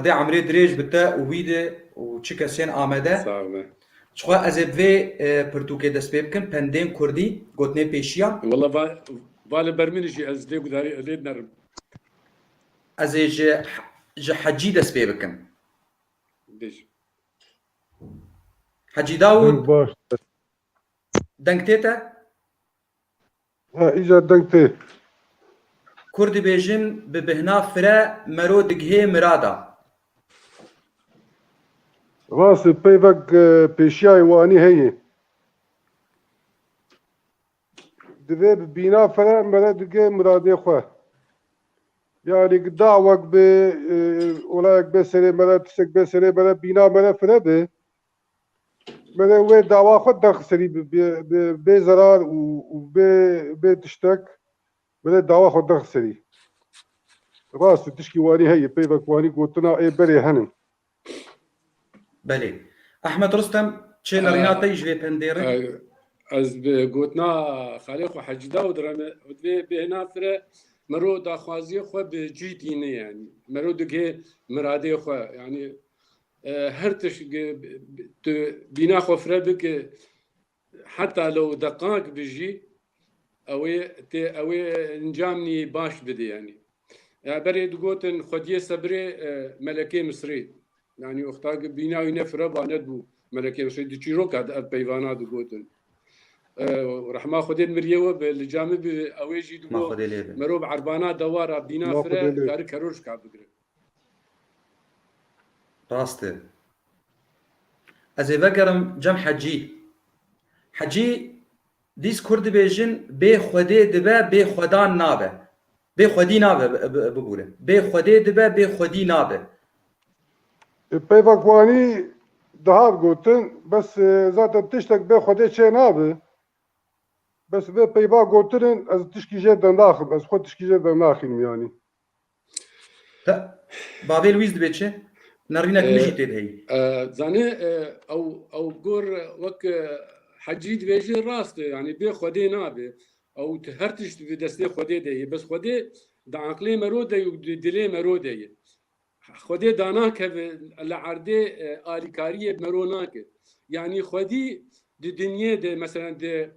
ده عمري دريج بتا ويده وچika sen amade. Sağ ol. Çuha ez ê vê pirtûkê dest pê bikim pendên Kurdî gotnê pêşiya. والله vale bermini jî ez lê gudarî lê nerim. Ez ê ji hecî dest pê bikim. Bêj. Hecî Dawud باش deng tê te? ها إجا دنگتي Kurd dibêjin bi bihna fire mero dighê mirada. راسي بيفك بيشياي واني هي دبي بينا فلا مرا دقي مرادي خو يعني دعوك ب ولاك بسري مرا تسك بسري مرا بينا مرا فلا به مرا وين دعوة خد دخل سري بزرار وبتشتك مرا دعوة خد دخل سري راسي تشكي واني هي بيفك واني قلتنا ايه بري هنن Belê. Ehmed Rustem çê lerîna te ji vê pendêrin? Ez bi gotina xalê xwe Hecî Dawud re vê bêhna fire mero daxwaziya xwe bi cî dîne yani. Mero digê miradê xwe yani her tiş tu bîna xwe fire bike heta lew deqanek bijî ew ê encamnî baş bide yani. Ya berê digotin xwediyê sebrê melekê Misrê. Yani oxta bîna wî nefire banet bû melekê Misrê di çîroka ev peyvana digotin. Rehma Xwedê miriye we bi li camê bi ew ê jî digo Xwedê lê be. merov erbana dewara bîna fire karî keroj ka bigire. Rast e. Ez ê vegerim cem hecî. Hecî dîs Kurd dibêjin bê Xwedê dibe bê Xwedan nabe. Bê Xwedî nabe bigûre. Bê Xwedê dibe bê Xwedî nabe. Peyvak wanî dihav gotin bes zaten tiştek bê Xwedê çê nabe bes vê peyva gotirin ez tişkî jê dendaxim ez xwe tişkî jê dendaxînim yanî Te bavê wîz dibe çi? Nervînek min jî tê heyî. Zanî ew gor wek Hecî dibêje rast e yani bê Xwedê nabe ew ti her tişt bi destê Xwedê de ye bes Xwedê di aqlê mero de û di dilê mero de ye. Xwedê danakeve li erdê alîkariyê mero nake. Yani Xwedî di dinyê de mesela di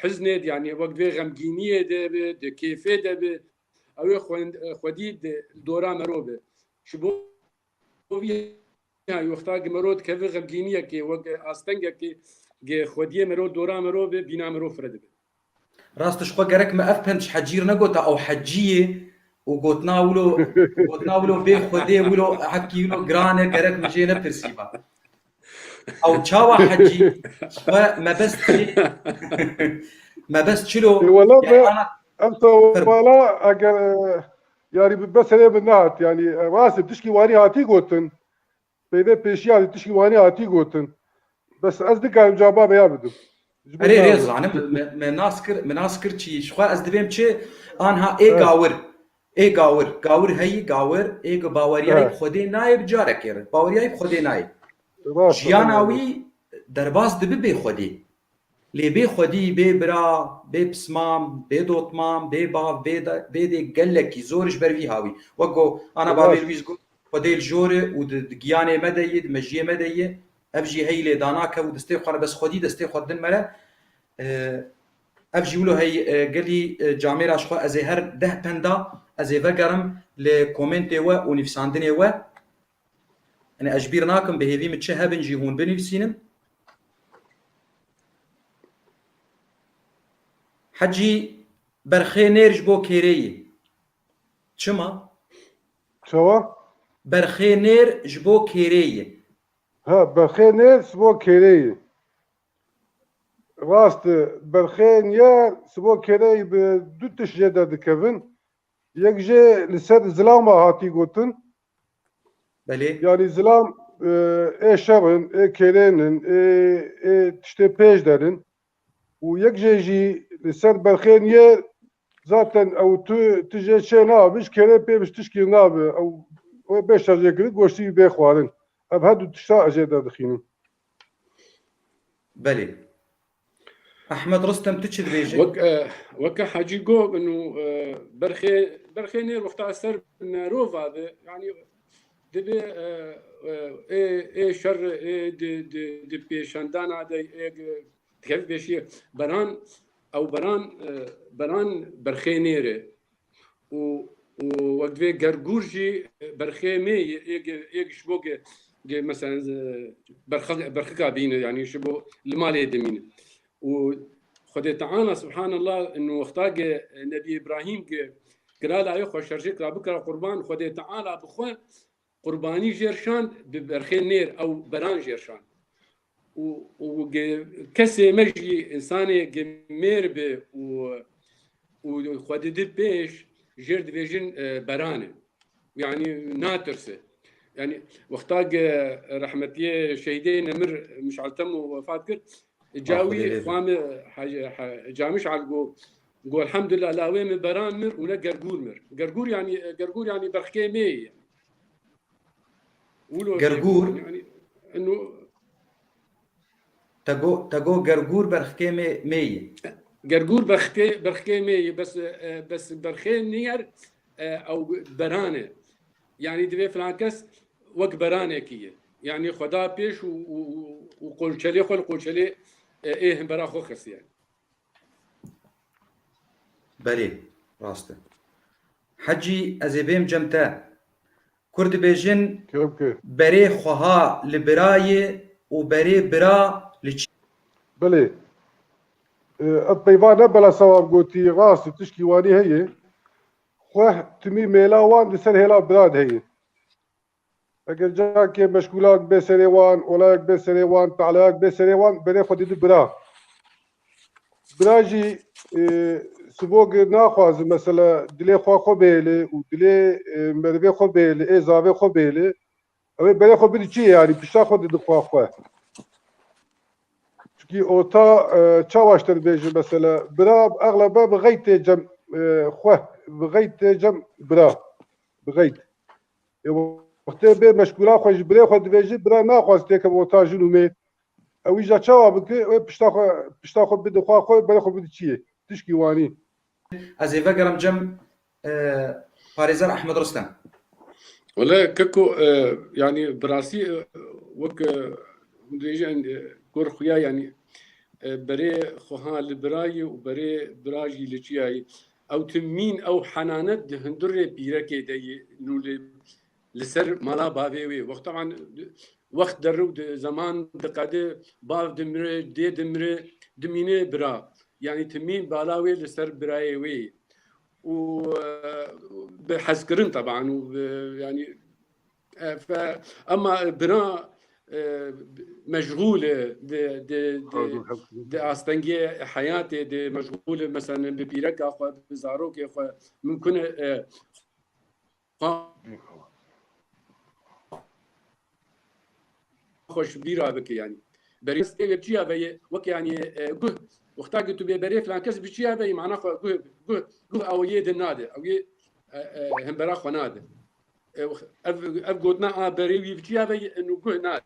hiznê de yani wek vê xemgîniyê de be di kêfê de be ew ê Xwedî di dora mero be. Ji bo vî wexta mero dikeve xemgîniyekê wek astengekê Xwediyê mero dora mero be bîna mero fire dibe. Rast ji xwe gerek me ev pend ji hecîr negota ew heciyê û gotina wilo bê Xwedê wilo hekî wilo giran e gerek min jê nepirsîva. Ew çawa hecî xwe mebest çilo wala em wala eger yani bi beserê min nehat yani rastî tişkî wanî hatî gotin peyvê pêşiya tişkî wanî hatî gotin bes ez dikarim caba beya bidim erê rêz zanim me nas kir çî ji xwe ez dibêm çi anha ê gawir ê gawir heyî gawir ê baweriyayê Xwedê nayê bi carekê re baweriyayê Xwedê nayê jiyana wî derbas dibe bê Xwedê lê bê Xwedî bê bira bê pismam bê dotmam bê bav bê dê gelekî zor ji ber vî hawî wek got ana bavê wî got Xwedê li jor e û di giyanê me de ye di mejiyê me de ye ev jî heyî lê danake û destê xwe bes Xwedî destê xwe din mere ev jî wilo hey gelî camêra ji xwe ez ê her deh penda ez ê vegerim li komentê we û nivîsandinê we yani ez bîr nakim bi hêvî min çi hebin jî hûn binivîsînim. Hecî berxê nêr ji bo kêreyê çima? çawa Berxê nêr ji bo kêreyê ha berxê nêr sibo kêreyê rast berxê nêr sibo kêreyê bi du tiş jê de dikevin yek jê li ser zilama hatî gotin belê yani zilam ê şevin ê kêrênin ê tiştê pêş derin û yek jê jî li ser berxê nêr zaten ew tu jê çê nabî ji kêrê pê bi tişkî nabe ew beş jê kirin goştî bê xwarin ev her du tişta ez jê de dixînim belê احمد رستم تشد بيجي وك حاجي جو انه برخي نير وقت سر روف هذا يعني دبي ايه شر ايه دي بيشاندان هذا ايه كيف بيشي بران او بران برخي نيره ووقت في جرجورجي برخي مي ايه شبوك مثلا برخكا بينه يعني شبو المالي دمينه وخدي تعالى سبحان الله انه اختاق نبي ابراهيم قال لا يخو شرجك لا بكره قربان خدي تعالى بخو قرباني جيرشان ببرخي نير او بران جيرشان وكسي مجي انساني جمير به وخدي دي بيش جيرد فيجن برانه يعني ناترسه يعني وقتاق رحمتي شهيدين نمر مش علتم وفات كرت جاوي خوام جامش على قول الحمد لله لا وين بران مر ولا قرقور مر قرقور يعني برخي مي يعني قرقور يعني انه تقو قرقور برخي مي قرقور برخي مي بس برخي نير او برانه يعني دبي فلانكس وك برانه كيه يعني خدا بيش وقول شلي قول شلي ايه براخو خس يعني بلي راسته حجي ازيبيم جمتا كرد بيجن بري خوها لبراي وبري برا لتش بلي الطيبان بلا صواب قوتي راس تشكي واني هي خواه تمي ميلاوان بسر هلا براد هي اگر جاك مشغولات بسريوان ولاك بسريوان تعلاك بسريوان بري خدي برا براجي سبوق ناخواز مثلا دلي خوا خبيله ودلي مربي خبيله ازاوي خبيله او بري خبيله چي يعني بشتا خدي دخوا خوا çünkü ota çavaştır bejim mesela bira اغلبا بغيت جم خوا بغيت جم برا بغيت وقت به مشغولا خوش برا خود بيجي برا ناخواز تكم ota جنومي او اجا çava بك بشتا خو بده خوا خو برا خو بده چي تشكي واني ازيفا قرم جم باريزر احمد رستم ولا ككو يعني براسي وك كور خويا يعني بري خوها البراي وبري براجي لجياي او تمين او حنانت هندر بيركي دي انه لسر مالا بافي وقت طبعا وقت درود زمان دقاده باف دمره دي دمره دمينه برا يعني تمين بالاوي لسر براي وي وبحسكرن طبعا يعني فاما برا مشغوله دي استنجي حياتي دي مشغوله مثلا ببيرك اخو بزاروك اخو ممكن خوش بيرا بك يعني بريس بتجي هذا وك يعني وقتها قلت ببري فلان كسب بتجي هذا معناه او يد النادي او هم برا خو نادي قلنا بري بتجي هذا انه نادي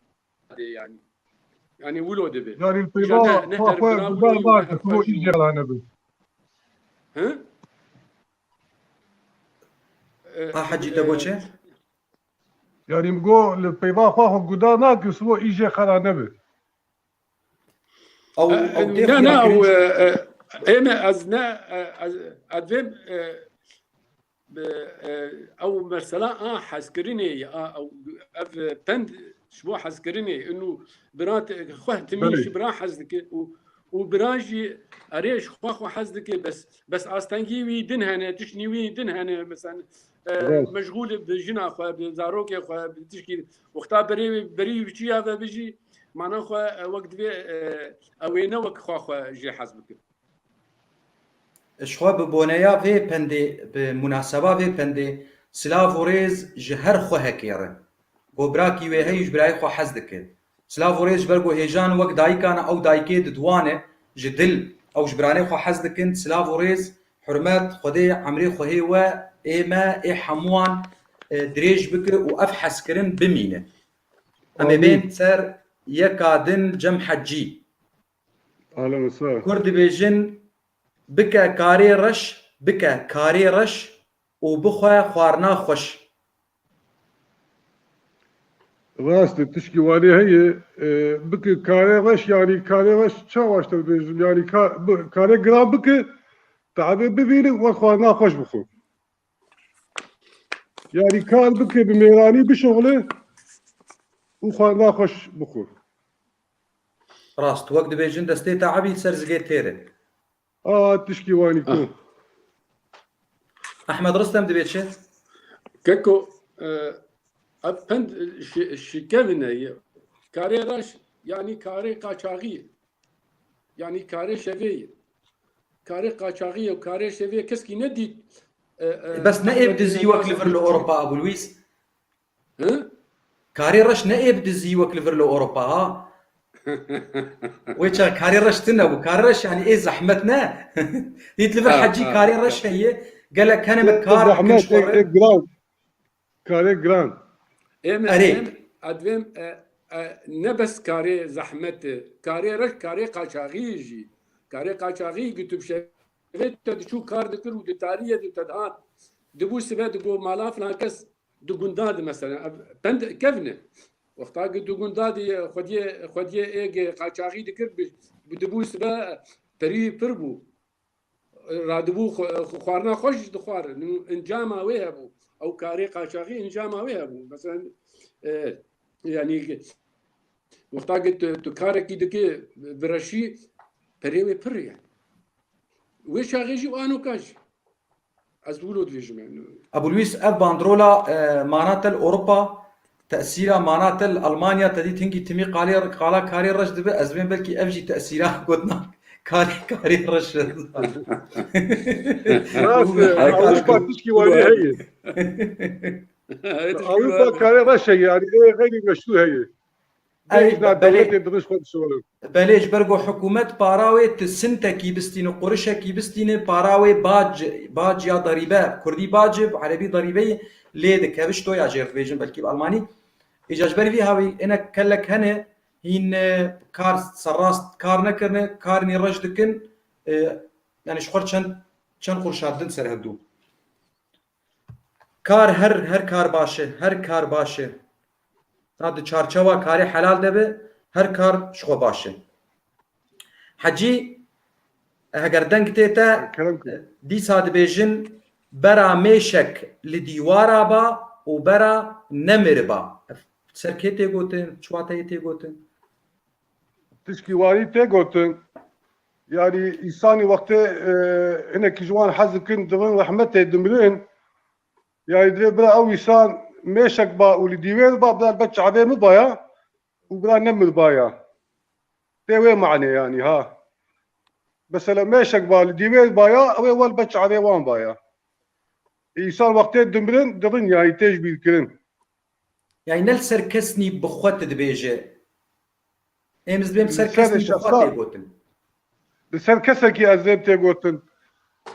يعني ولود به يعني الطيبه نهدر بلا مو يجي على نبي ها حجي تبوچه يعني مقول الطيبه خو قدانا كسو يجي على نبي او لا او انا ازنا ادم او مرسلا حسكريني او بند شبو حسكريني انه برات خوه تميش برا حزدك وبراجي اريش خوه حزدك بس استنجي وي دنهنه تشني وي دنهنه مثلا مشغول بجنا خو بزاروك خو بتشكي وقتا بري بشي هذا بيجي معناه خو وقت بي اوينا وك خو جي حسبك شخوا ببونيا في بندي بمناسبة في بندي سلافوريز جهر خو هكيره وبراكي وهيج براي خو حزدك سلافوريز برغو هيجان وقت دايكانا او دايكي دوانه جدل او جبراني خو حزدكن سلافوريز حرمات خدي عمري خو هي و ايما اي حموان دريج بك واف حسكرن بمينه اما بين سر يكادن جم حجي اهلا وسهلا. كرد بيجن بكا كاري رش بكا كاري رش وبخوا خوارنا خوش. راست تشكي واني هي بك كاري رش يعني كاري رش شاواش تبيجم يعني كاري جرام بك تعبي ببيني واخوانا خوش بخو يعني كان بك بميراني بشغله وخوانا خوش بخو. راست وقت بيجن دستي تعبي سرزقي تيري. تشكي واني كو. احمد رستم دبيتشي كاكو ابند الشيكابنا هي كاري راش يعني كاري قاچاغي يعني كاري شفيه كاري قاچاغي وكاري شفيه كسكي ندي بس نائب دزيوك ليفر لاوروبا ابو لويس. ها كاري رش نائب دزيوك ليفر لاوروبا ها. ويتشا كاري رش تنا وكاري رش يعني ايه زحمتنا. ديت ليفر حجي كاري رش هي قال لك انا بكار كل زحمت شهر جراند كاري جراند. اريك ادوم نبس كاري زحمت كاري رش كاري قاچاغي جي كاري قاچاغي قلت بشفت شو كار دكر ودتاريه دتدهان دبو سبه دبو مالا فلان كس دقنداد مثلا بند كفنه وقتا قد دقنداد خديه ايج قاچاغي دكر بدبو سبه بري بربو رادبو خوارنا خوش دخوار انجاما ويهبو او كاري قاچاغي انجاما ويهبو مثلا يعني وقتا قد تكاركي دكي برشي بريوي بر يعني ويش هاغيجي وانو كاش ازولو دفيجم يعني ابو لويس اف باندرولا معناتها اوروبا تاثيرها معناتها المانيا تدي تنجي تمي قالا كاري رش دبي ازبين بلكي افجي تاثيرها قدنا كاري رش. راس اوروبا تشكي واني هي اوروبا كاري رش هي يعني ايه غير مشتو هي بيجنا دولتي درش خد شغل بليش برگو حکومت پاراوی تسنته کی بستین و قرشه کی بستین پاراوی باج یا ضریبه کردی باج عربی ضریبه لید کبش تو یا جرت بیجن بلکی بالمانی ایجاج بری هاوی انا کلک هنه هین کار سراست کار نکرنه کار نی رج دکن yani شخور چند قرشاردن سر هدو کار هر کار باشه هر کار باشه راد چارچوا کاری حلال دبه هر کار شخو باشه حجی اگر دنگ تیتا دی ساد بیجن برا میشک لدیوارا با و برا نمر با سرکه تی گوتن چواته تی گوتن تشكي واني تيغوتن يعني إنساني وقت هنا كجوان حزكن دغن رحمته دمرين يعني دري بلا أو إنسان ميشك با ولديوين با بلا بتش عبيه مبايا وبلا نمر بايا تيوي معني يعني ها بس لما ميشك با ولديوين بايا أو أول بتش عبيه وان بايا إنسان وقت دمرين دغن يعني تيج بيذكرن يعني نل سركسني بخوت دبيجه امز بهم لسان سركسني الشخصاء. بخوت يقوتن لسان كسكي أزيب تيغوتن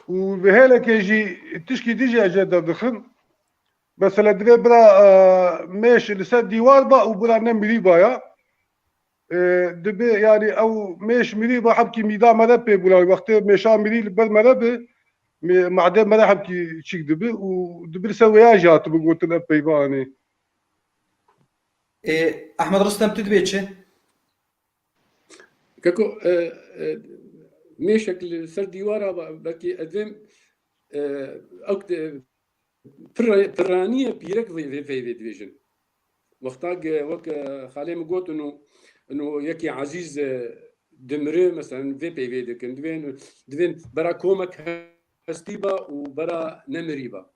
وبهالك يجي تشكي ديجي أجاد دخن مثلا دري بلا ماشي لسان ديوار با وبلا نمري بايا دبي يعني او مش مري با حبكي ميدا مربي بلا وقت مشا مري بل مربي معدن مرا حبكي تشيك دبي ودبي سوياجات بقول تنبي باني احمد رستم تدبيتشه كاكو ميشك سر ديوارا بكي ادم اوكت برانيه بيرك في ديفيجن وقتا وك خالي مقوت انه يكي عزيز دمري مثلا في بي في دكن دوين برا كومك هستيبا وبرا نمريبا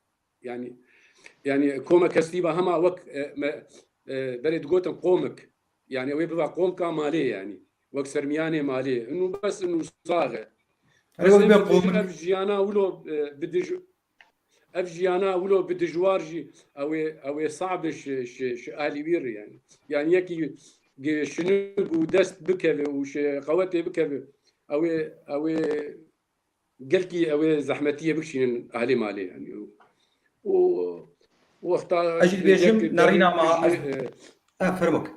يعني كومك هستيبا هما وك بريد قوتن قومك يعني ويبقى قوم كمالي يعني وك سرمياني مالي انه بس انه صاغه بس اف جيانا ولو بدج اف جيانا ولو بدجوارجي او صعب اهلي بير يعني يكي شنو ودست بكبه وش قوتي بكبه او قلكي او زحمتيه بكشين اهلي مالي يعني واختار اجي بيجم نارينا مع فرمك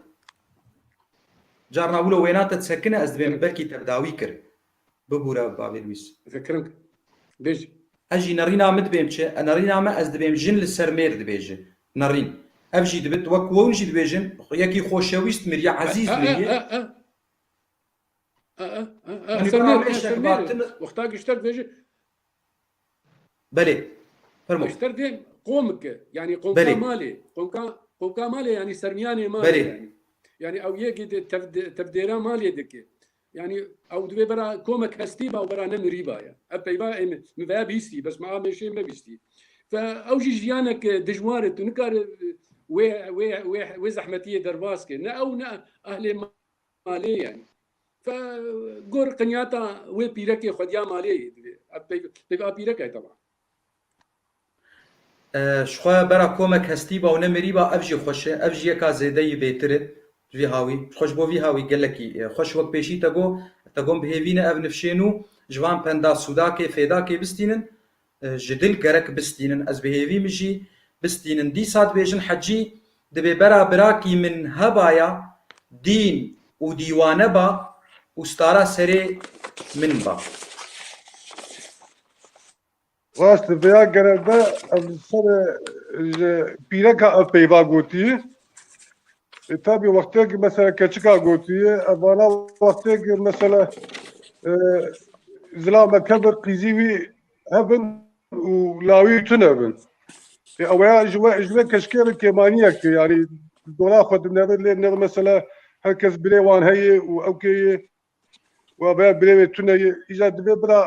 جارنا ولا وينات تسكنه از دبيم بركي تبداوي كر ببورا بابي لويس ذكرك بيجي اجي نرينا مدبيم تشي نرينا ما از دبيم جن للسرمير دبيجي نرين افجي دبت وك وونجي دبيجن يكي خوشويست مريا عزيز مريا سرمير وقتاك اشترك بيجي بلي فرمو اشترك قومك يعني قومك مالي قومك مالي يعني سرمياني مالي يعني او يجي تبديرا مالي دكي يعني او دبي برا كومك هستيبا وبرا نمريبا يعني ابيبا مبا بيستي بس ما ماشي ما بيستي فاوجي جيانك دجوارت ونكار وي زحمتيه درباسكي نا او نا اهل مالي يعني فقور قنياتا وي بيركي خديا مالي بيبقى بيركي طبعا شخوا برا كومك هستيبا ونمريبا افجي خوش افجي يكا زيدي بيترت في هاوي خوش بو في هاوي قالكي خوش وك بيشي تقوم بهيفينا اب نفشينو جوان بندا سوداكي فيداكي بستينن جدل قرك بستينن از بهيفي مجي بستينن دي ساد بيجن حجي دبي برا براكي من هبايا دين وديوانه با وستارا سري من با راست بیا گرده سر پیرکا پیوا گوتی tabii vakti ki mesela keçika gotiye bana vakti ki mesela zilama kabir qizivi hebben u lawi tuneben اوya jwe keşke kemaniye ki yani dola xod ne mesela herkes bilevan heye u okey و بیا بله تونه ایجاد به برا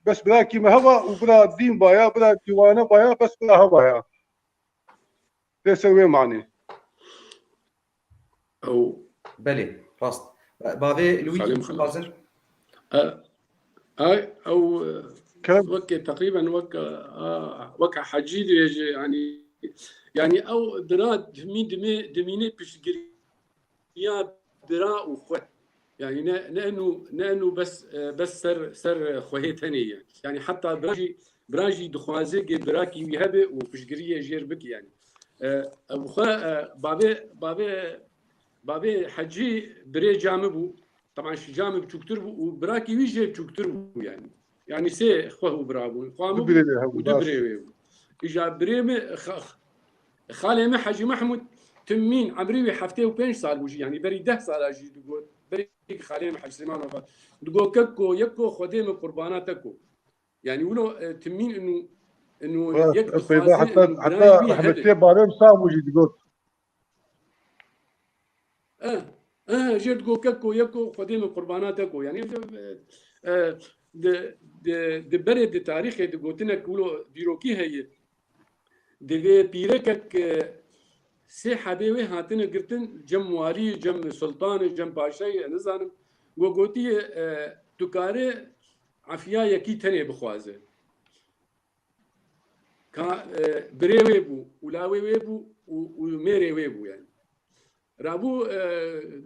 بس برا کی مهوا و برا دین بایا برا دیوانه بایا بس برا هوا یا تسوي معنی او بله راست بابي لوي بازن او وك تقريبا وك حجيل يعني او دراد مين دميني بشجريا برا وخو يعني نانو بس سر خوهي ثاني يعني حتى براجي دخوازي براكي ويهبه وبشجريه جير بك يعني ابو بابي حجي بري جامبو طبعا شي جامب تشكتر وبراكي ويجي تشكتر يعني سي خوه برابو قامو ودبري اجا بريمه خالي حجي محمود تمين عمري حفتي و5 سال وجي يعني بري 10 سال اجي تقول بري خالي حج سليمان وفات تقول ككو يكو خديم قرباناتكو يعني ولو تمين انه يكتو حتى حمدتي بارم سام وجي تقول جيت تقول ككو يكو خديم قرباناتكو يعني د برد تاريخي دقوتنا كولو ديروكي هي دغه پیرکک سه حبیوی هاتنه گرتن جم واری جم سلطان جم پاشای نزانم گوگوتی دکاره عفیا یکی تنه بخوازه کا بریوی بو ولاوی بو و میری بو يعني رابو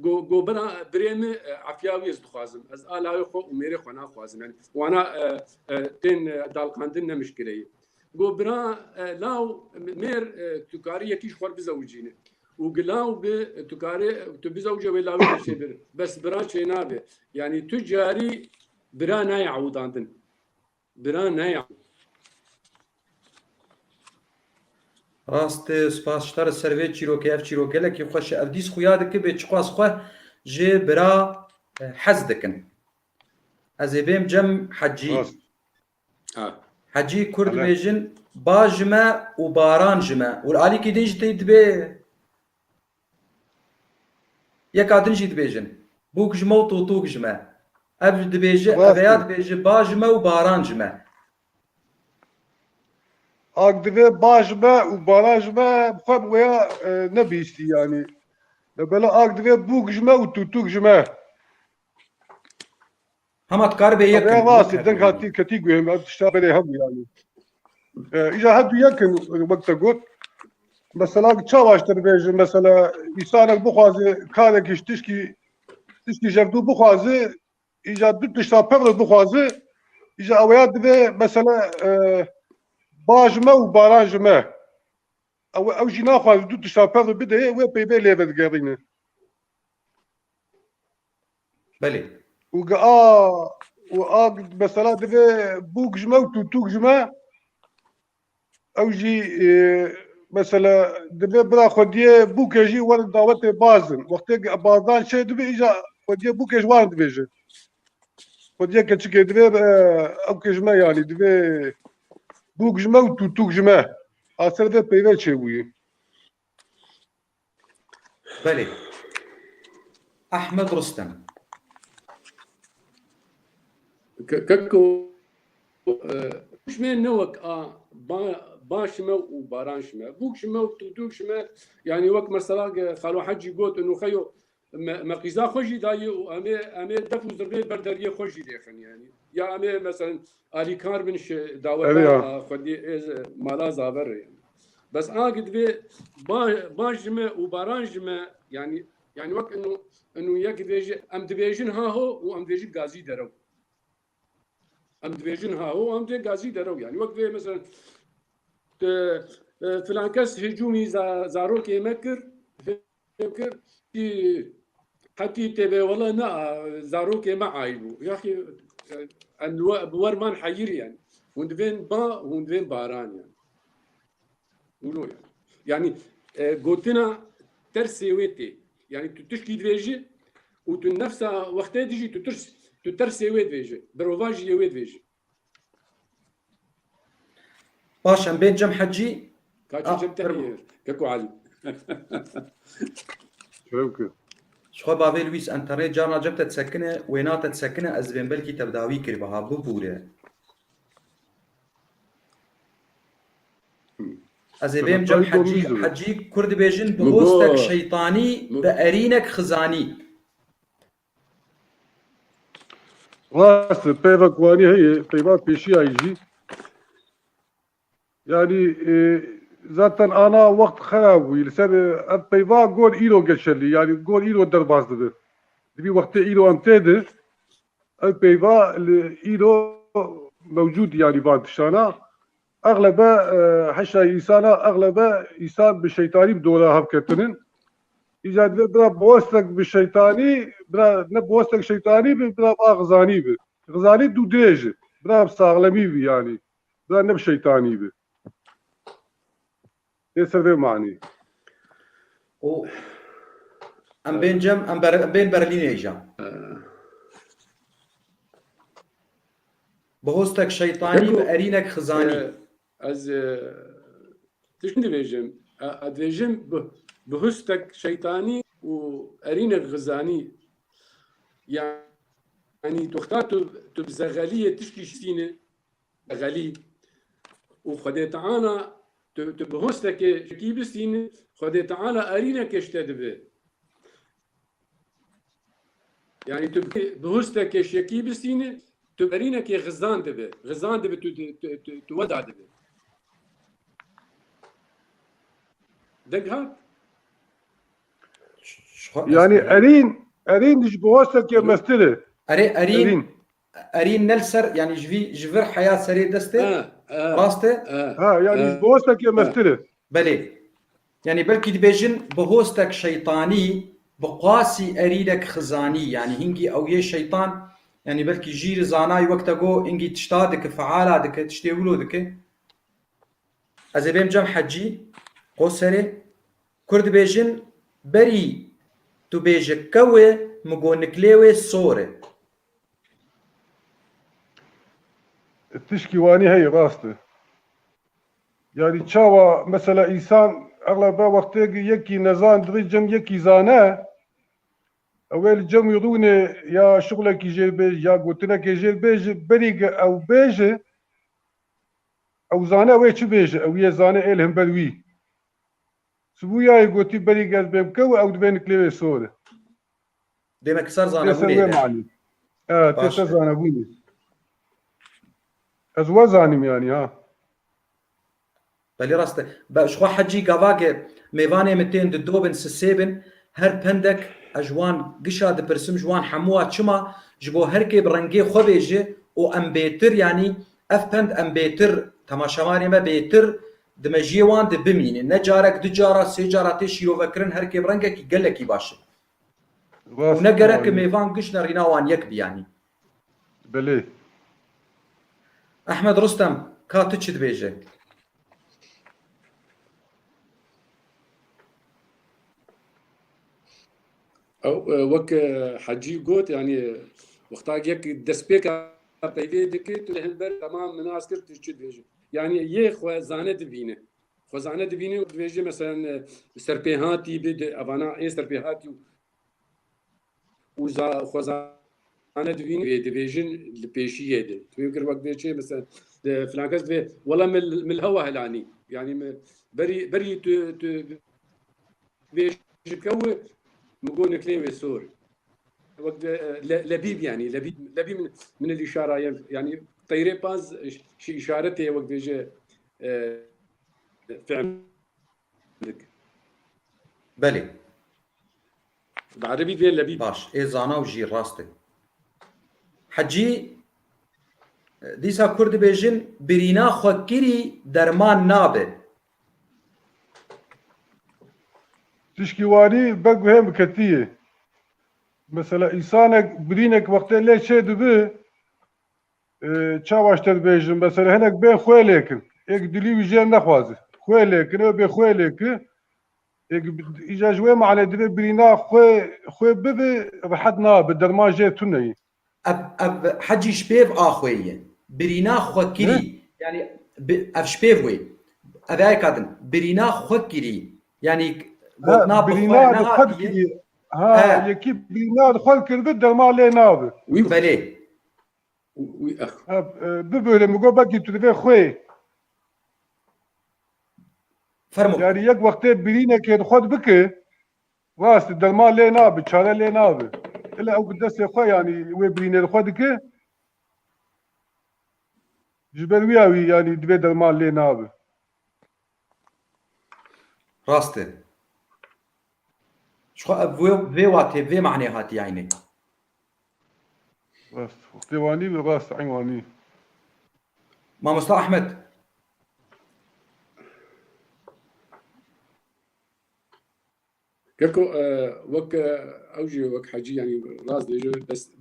جو بنا بريم عفياوي يزدخازم از الاوي خو وميري خو انا خوازم يعني وانا تين دالقاندن مشكله جو برا لاو مير تكاري يكيش خور بزوجينه وقلاو بتكاري تبزوجه ولاوي شبر بس برا شينابه يعني تجاري برا ناي عوداندن برا ناي راست سپاس شتر سروی چیروکی اف چیروکله کی خوش افدیس خویا دکه به چقاس خو جه برا حز دکن از بیم جم حجی حجی کرد بیجن باجمه و باران جمه و علی کی دیج تید به یک ادن جید بیجن بوک جمه و توک جمه اب دبیجه ابیات بیجه باجمه و باران جمه اقدر باجمه و بارانجمه بخواب ويا نبيستي يعني بلا اقدر بوكجمه و توتوكجمه هما تكار بي يكن راسي دنك هاتي كتيجو هم تشتغل هم يعني اذا هدو يكن وقت قلت مثلا تشاواش تربيج مثلا انسانك بخوازي كانك تشكي جبدو بخوازي اذا دوت تشتغل بخوازي اذا اويات مثلا باجمه و بارانجمه او جي ناخذ دو تشابر بده و بي بي ليفل قارينه بله وقا مثلا دبي بوك جمع وتوك جمع او جي مثلا دبي بلا خديه بوك يجي ورد دعوت بازن وقت بازان شيء دبي اجا خديه بوك جوان دبيجي خديه كتشكي دبي او كجمع يعني دبي بوك جمع وتوك جمع اثر ده بيبل شيء وي بله احمد رستم ككو شمين نوك باشمه وبارانشمه بوكشمه وتوكشمه يعني وقت مثلا خالو حجي قلت انه خيو مقيزا خوشي داي وامي دفو زربي بردريه خوشي ديخن يعني يا امي مثلا الي كار بنش دعوه خدي مالا زابر يعني بس انا قد بي باشمه وبارانشمه يعني وقت انه يك بيجي ام دبيجن ها هو وام دبيجي غازي درو ام دبيجن ها هو ام دبيجي غازي درو يعني وقت مثلا فلان كس هجومي زاروك يمكر فكر حتى تبي والله نا زاروك ما عايبو يا اخي بورمان حير يعني وندفين با وندفين باران يعني ولو يعني قلتنا ترسيويتي يعني تشكي دفيجي وتنفسها وقتها تيجي تترسيويت فيجي بروفاجي يويت فيجي باش ام بين جم حجي كاتشي جبتها كاكو علي شخوا بابي لويس انترنت جانا جبت تسكنه وينات تسكنه از بين بلكي تبداوي كري بها بوره از بين جم حجي كرد بيجن بهوستك شيطاني بأرينك خزاني راس بيبك واني هي بيبات بيشي هيجي يعني ذاتا انا وقت خرابوي لسبب البيبا جول ايلو قشلي يعني جول ايلو درباز ده دبي وقت ايلو امتده البيبا ايلو موجود يعني بعد الشانا اغلبه حشا انسانا اغلبه انسان بالشيطاني بدولها بكتنن اذا بلا بوستك بالشيطاني بلا نبوستك شيطاني بلا غزاني به غزاني دو دريجه بلا بصاغلمي بي يعني بلا نب شيطاني به يسر معني و ام بين جم ام بين برلين اجا بهوستك شيطاني بأرينك خزاني از تشني فيجم ادفيجم بهوستك شيطاني وارينك غزاني يعني تختار تبزغليه تشكي سينه غلي وخدي تعالى تبهوستك شكي بسينه خدي تعالى ارينك اشتدبه يعني تبكي بهوستك شكي بسينه تبرينك غزان دبه تودع دبه دقها يعني ارين ديش بوستك يا مستله ارين نلسر يعني جفر حياة سري دسته راسته يعني بوستك يا مستله بلي يعني بلكي دبيجن بهوستك شيطاني بقاسي اريدك خزاني يعني هنجي او يه شيطان يعني بلكي جير زاناي وقتا جو انجي تشتادك فعالا دك تشتيولو دك از بهم جم حجي قوسري كرد بيجن بري تو بيجي كوي مگو نكليوي صورة تشكي واني هي راسته يعني تشاوى مثلا انسان اغلبها وقت يكي نزان درجم يكي زانه اول جم يضوني يا شغلك يجي بيج يا قلتلك يجي بيج بريق او بيج او زانه ويش بيج او يا زانه الهم بدوي سبويا يقولتي بريق بيمكو او دبين كليوي صوره ديما كسر زانبوني معني تسا زانبوني ازوا زانم يعني بلي راسته شخوا حجي قواقع ميفاني متين ددوبن سسيبن هر بندك اجوان قشا دبرسم جوان حموها تشما جبو هركي برنجي خو بيجي و ام بيتر يعني اف بند ام بيتر تماشاماري ما بيتر دمجي وان دبميني نجارك دجارة سيجارة تشيرو فكرن هركي برنجك يقلكي باشه ونقرك ميفان قشنا ريناوان يكبي يعني بلي احمد رستم كاتش دبيجه او وك حجي قوت يعني وقتا يك دسبيك بيفي دكت الهبر تمام من عسكر تشد فيجي يعني يخ زانه دبينه خزانه دبينه فيجي مثلا سربيهاتي بد افانا اي سربيهاتي وزا خزانه دبينه ديفيجن البيشيه دي تفكر وقت بيجي مثلا فلانكس في والله من الهوا هلاني يعني بري بيجي كو مقول كلمه سوري وقت لبيب يعني لبيب من الاشاره يعني طيري باز شي اشارته وقت يجي فعل بلي بالعربي بين لبيب باش اي زانا وجي راستي حجي ديسا كرد بيجن برينا خوكري درمان نابه تشكي واني بقى هم كتيه مثلا انسانك برينك وقت اللي شيء دبي چاواش تبيجن مثلا هناك بين خويلك اك دلي ويجي نخوازه خويلك نو بي خويلك اجا جوي مع دبي برينا خوي ببي رحدنا بالدرما جيتوني اب حجي شبيف اخويه برينا خوكري يعني اف شبيف وي ابي كادن برينا خوكري يعني قلنا برينا بخوانها خدكي ها يكي برينا خدكي بالدرما لي ناب بلي وي اخ ببي لما جو باكي تدبي خوي فرمو يعني يك وقت برينا كي خد بك واس الدرما لي ناب تشاله لي ناب الا او قدس خوي يعني وي برينا خدك جبل وياوي يعني دبي درما لي ناب راسته شو في واتي في معني هاتي يعني بس ديواني براس عيواني ما مصطفى احمد كركو وك اوجي وك حجي يعني راس ديجو بس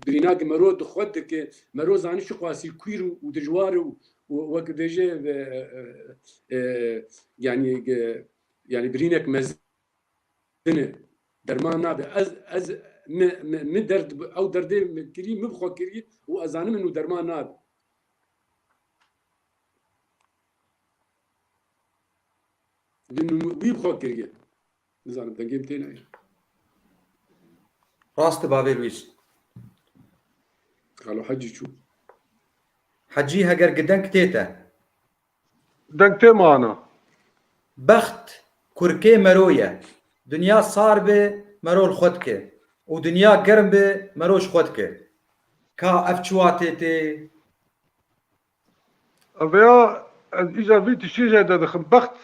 بريناك مرود خدك مرود زاني شو قاسي كوير ودجوار وك ديجي يعني برينك مزنه درمان نابه از من درد او دردي كري مبخو كري وازاني منه درمان نابه لانه بيبخو كري نزانم دنگيم تينا راسته بابي لويس قالوا حجي شو حجي هجر قدن كتيتا دنك معنا بخت كركي مروية دنيا صار به مرول خدكه ودنيا قرم به مروش خدكه كا افشواتي أبيا إذا في تشيجة دخل بخت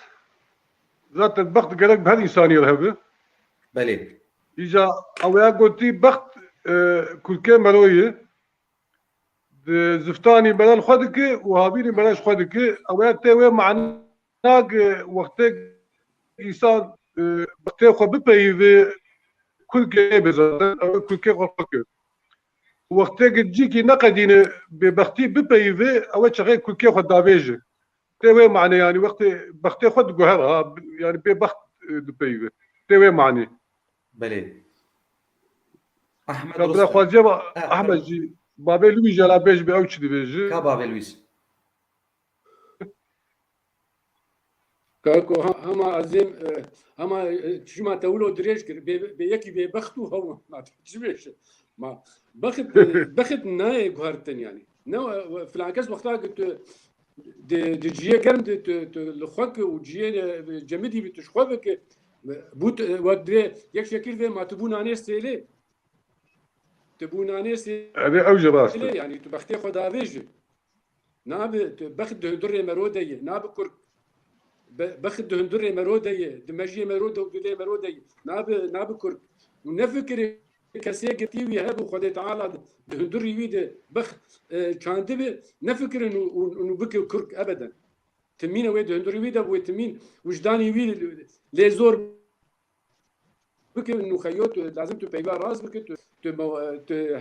ذات البخت قالك بهذه إنسانية الهبة بلي إذا أبيا قلتي بخت كل كلمة مروية زفتاني بلال خدك وهابيني بلاش خدك أبيا تيوي معناك وقتك إنسان بختي خو ببي في كل كلمة ذات كل كلمة خدك وقتك تجيكي نقدين ببختي ببي في أول شيء كل كلمة خد دافيجي تيوي معني يعني وقت بختي خد جوهرها يعني ببخت دبي تيوي معني بلي احمد كابلا رستم خوازي احمد جي بابي لوي جالا بيج بي اوتش دي بيج كا بابي لويس كاكو هما عزيم هما شما تولو دريش كر بيكي ببختو هو ما تجيبش ما بخت ناي جوهرتن يعني نو في العكس وقتها قلت دي جيه كرم لخوك وجيه جمدي بتشخوبك بوت وقت يك شكل في ما تبون اني سيلي تبون اني سيلي هذه اوجه راسته يعني تبختي خدا فيج ناب بخت در مروديه ناب كر بخت در مروديه دمجي مرود ودلي مروديه ناب كر ونفكر كسي قتي هب خدي تعالى در يويد بخ كاندبه نفكر انه بك كرك ابدا تمين ويد در يويد وتمين وجداني يويد لي زور بك انه خيوت لازم تو بيبا راس بك تو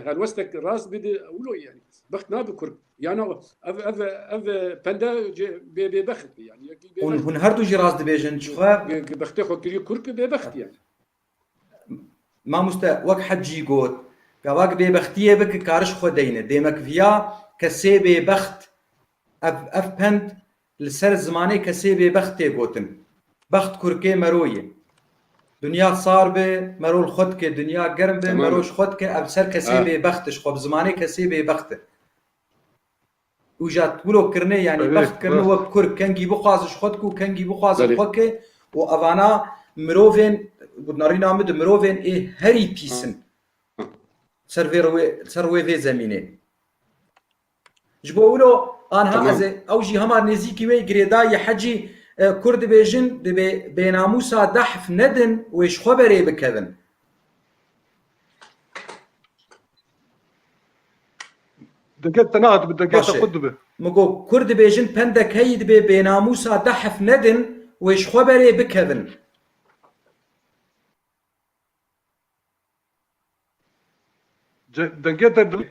هلوستك راس بدي اولو يعني بخت نابكر يعني اف بندا ببخت يعني هون هردو جي راز دبيجن شخوا بختي خو كري كرك ببخت يعني ما مستا وك حجي قوت كواك ببختيه بك كارش خو دينه ديمك فيا كسي ببخت اف بند لسر زمانه كسي ببختي قوتن بخت كركي مرويه دنیا صار به مرول خود که دنیا گرم به مروش خود که ابسر کسی به بختش خب زمانه کسی به بخته وجات ولو کرنه یعنی بخت کرنه و کر کنگی بخوازش خود کو کنگی بخوازش خود که و اوانا مروفین ناری نامه ده مروفین ای هری پیسن سروی وی زمینه جبو ولو آنها از اوجی همار نزیکی وی گریدای حجی كرد بيجن بناموسا دحف ندن ويش خبري بكذن دقيت نهض بدقيت قدبه مگو كرد بيجن بندك هيد بناموسا دحف ندن ويش خبري بكذن دقيت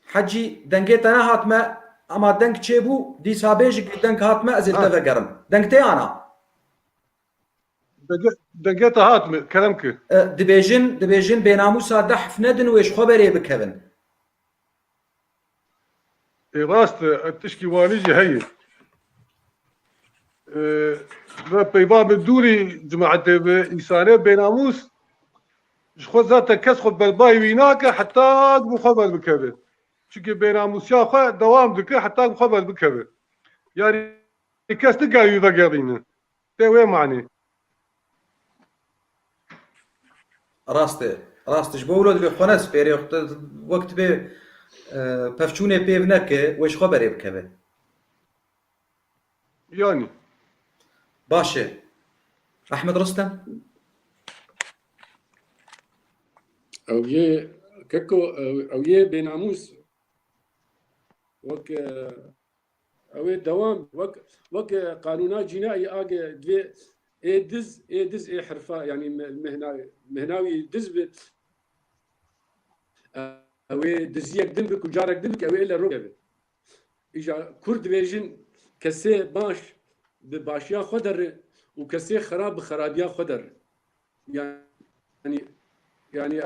حجي دنگيت انا هات ما اما دنگ چيبو دي سابيج دنگ هات ما ازل تفقرم دنگ تي انا دقيت هات كلامك دبيجن بناموسا دحف ندن ويش خبري بكذن راست تشكي وانيجي هي بيباب الدوري جماعة إنسانية بناموس خو ذات كس خو بالباي ويناك حتى مخبر بكذا شكي بناموس يا خو دوام دك حتى مخبر بكذا يعني كاس تلقى يذكرين تي معني راستش بولد به خونس بيري وقت به پفچونه پیونک وش خبره بکوه يعني باشه احمد رستم او يه ككو او يه بناموس وك او دوام وك قانونات جنائي اجى دوي ايدز اي حرفه يعني مهناوي دز او دزيك دنبك وجارك دنبك او الا روبه اجا كرد بيجن كسي باش بباشيا خدر وكسي خراب بخرابيا خدر يعني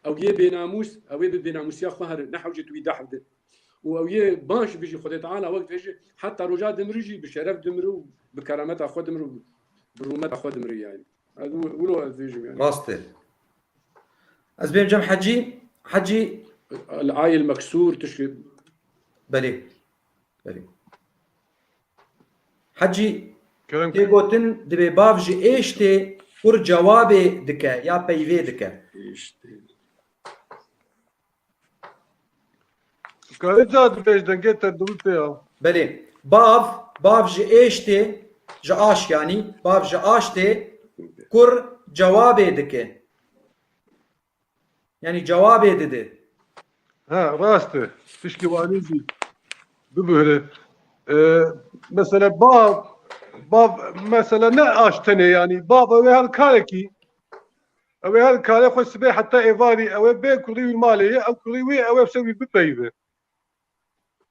او يه بناموس او بناموس يا خهر نحوجت ويدحد او يه باش بيجي خدي تعالى وقت بيجي حتى رجاء دمرجي بشرف دمرو بكرامات اخو دمرو برومات اخو دمرو يعني هذا ولو فيجي يعني راسته از بيم جم حجي العاي المكسور تشكي بلي حجي تي قوتن دبي بافجي ايشتي كور جوابي دكا يا بيفي دكا كارجات بيج دنجيت دولتيا بلي بافجي ايشتي جاش يعني بافجي اشتي كور جوابي دكا يعني جوابي ددي ها راسته تشكي وانيجي ببهره مثلا باب مثلا نقاش تاني يعني باب او هالكاركي او هالكاري خو سبي حتى ايفاري او بي كوري الماليه او كوري وي او بسوي ببيبه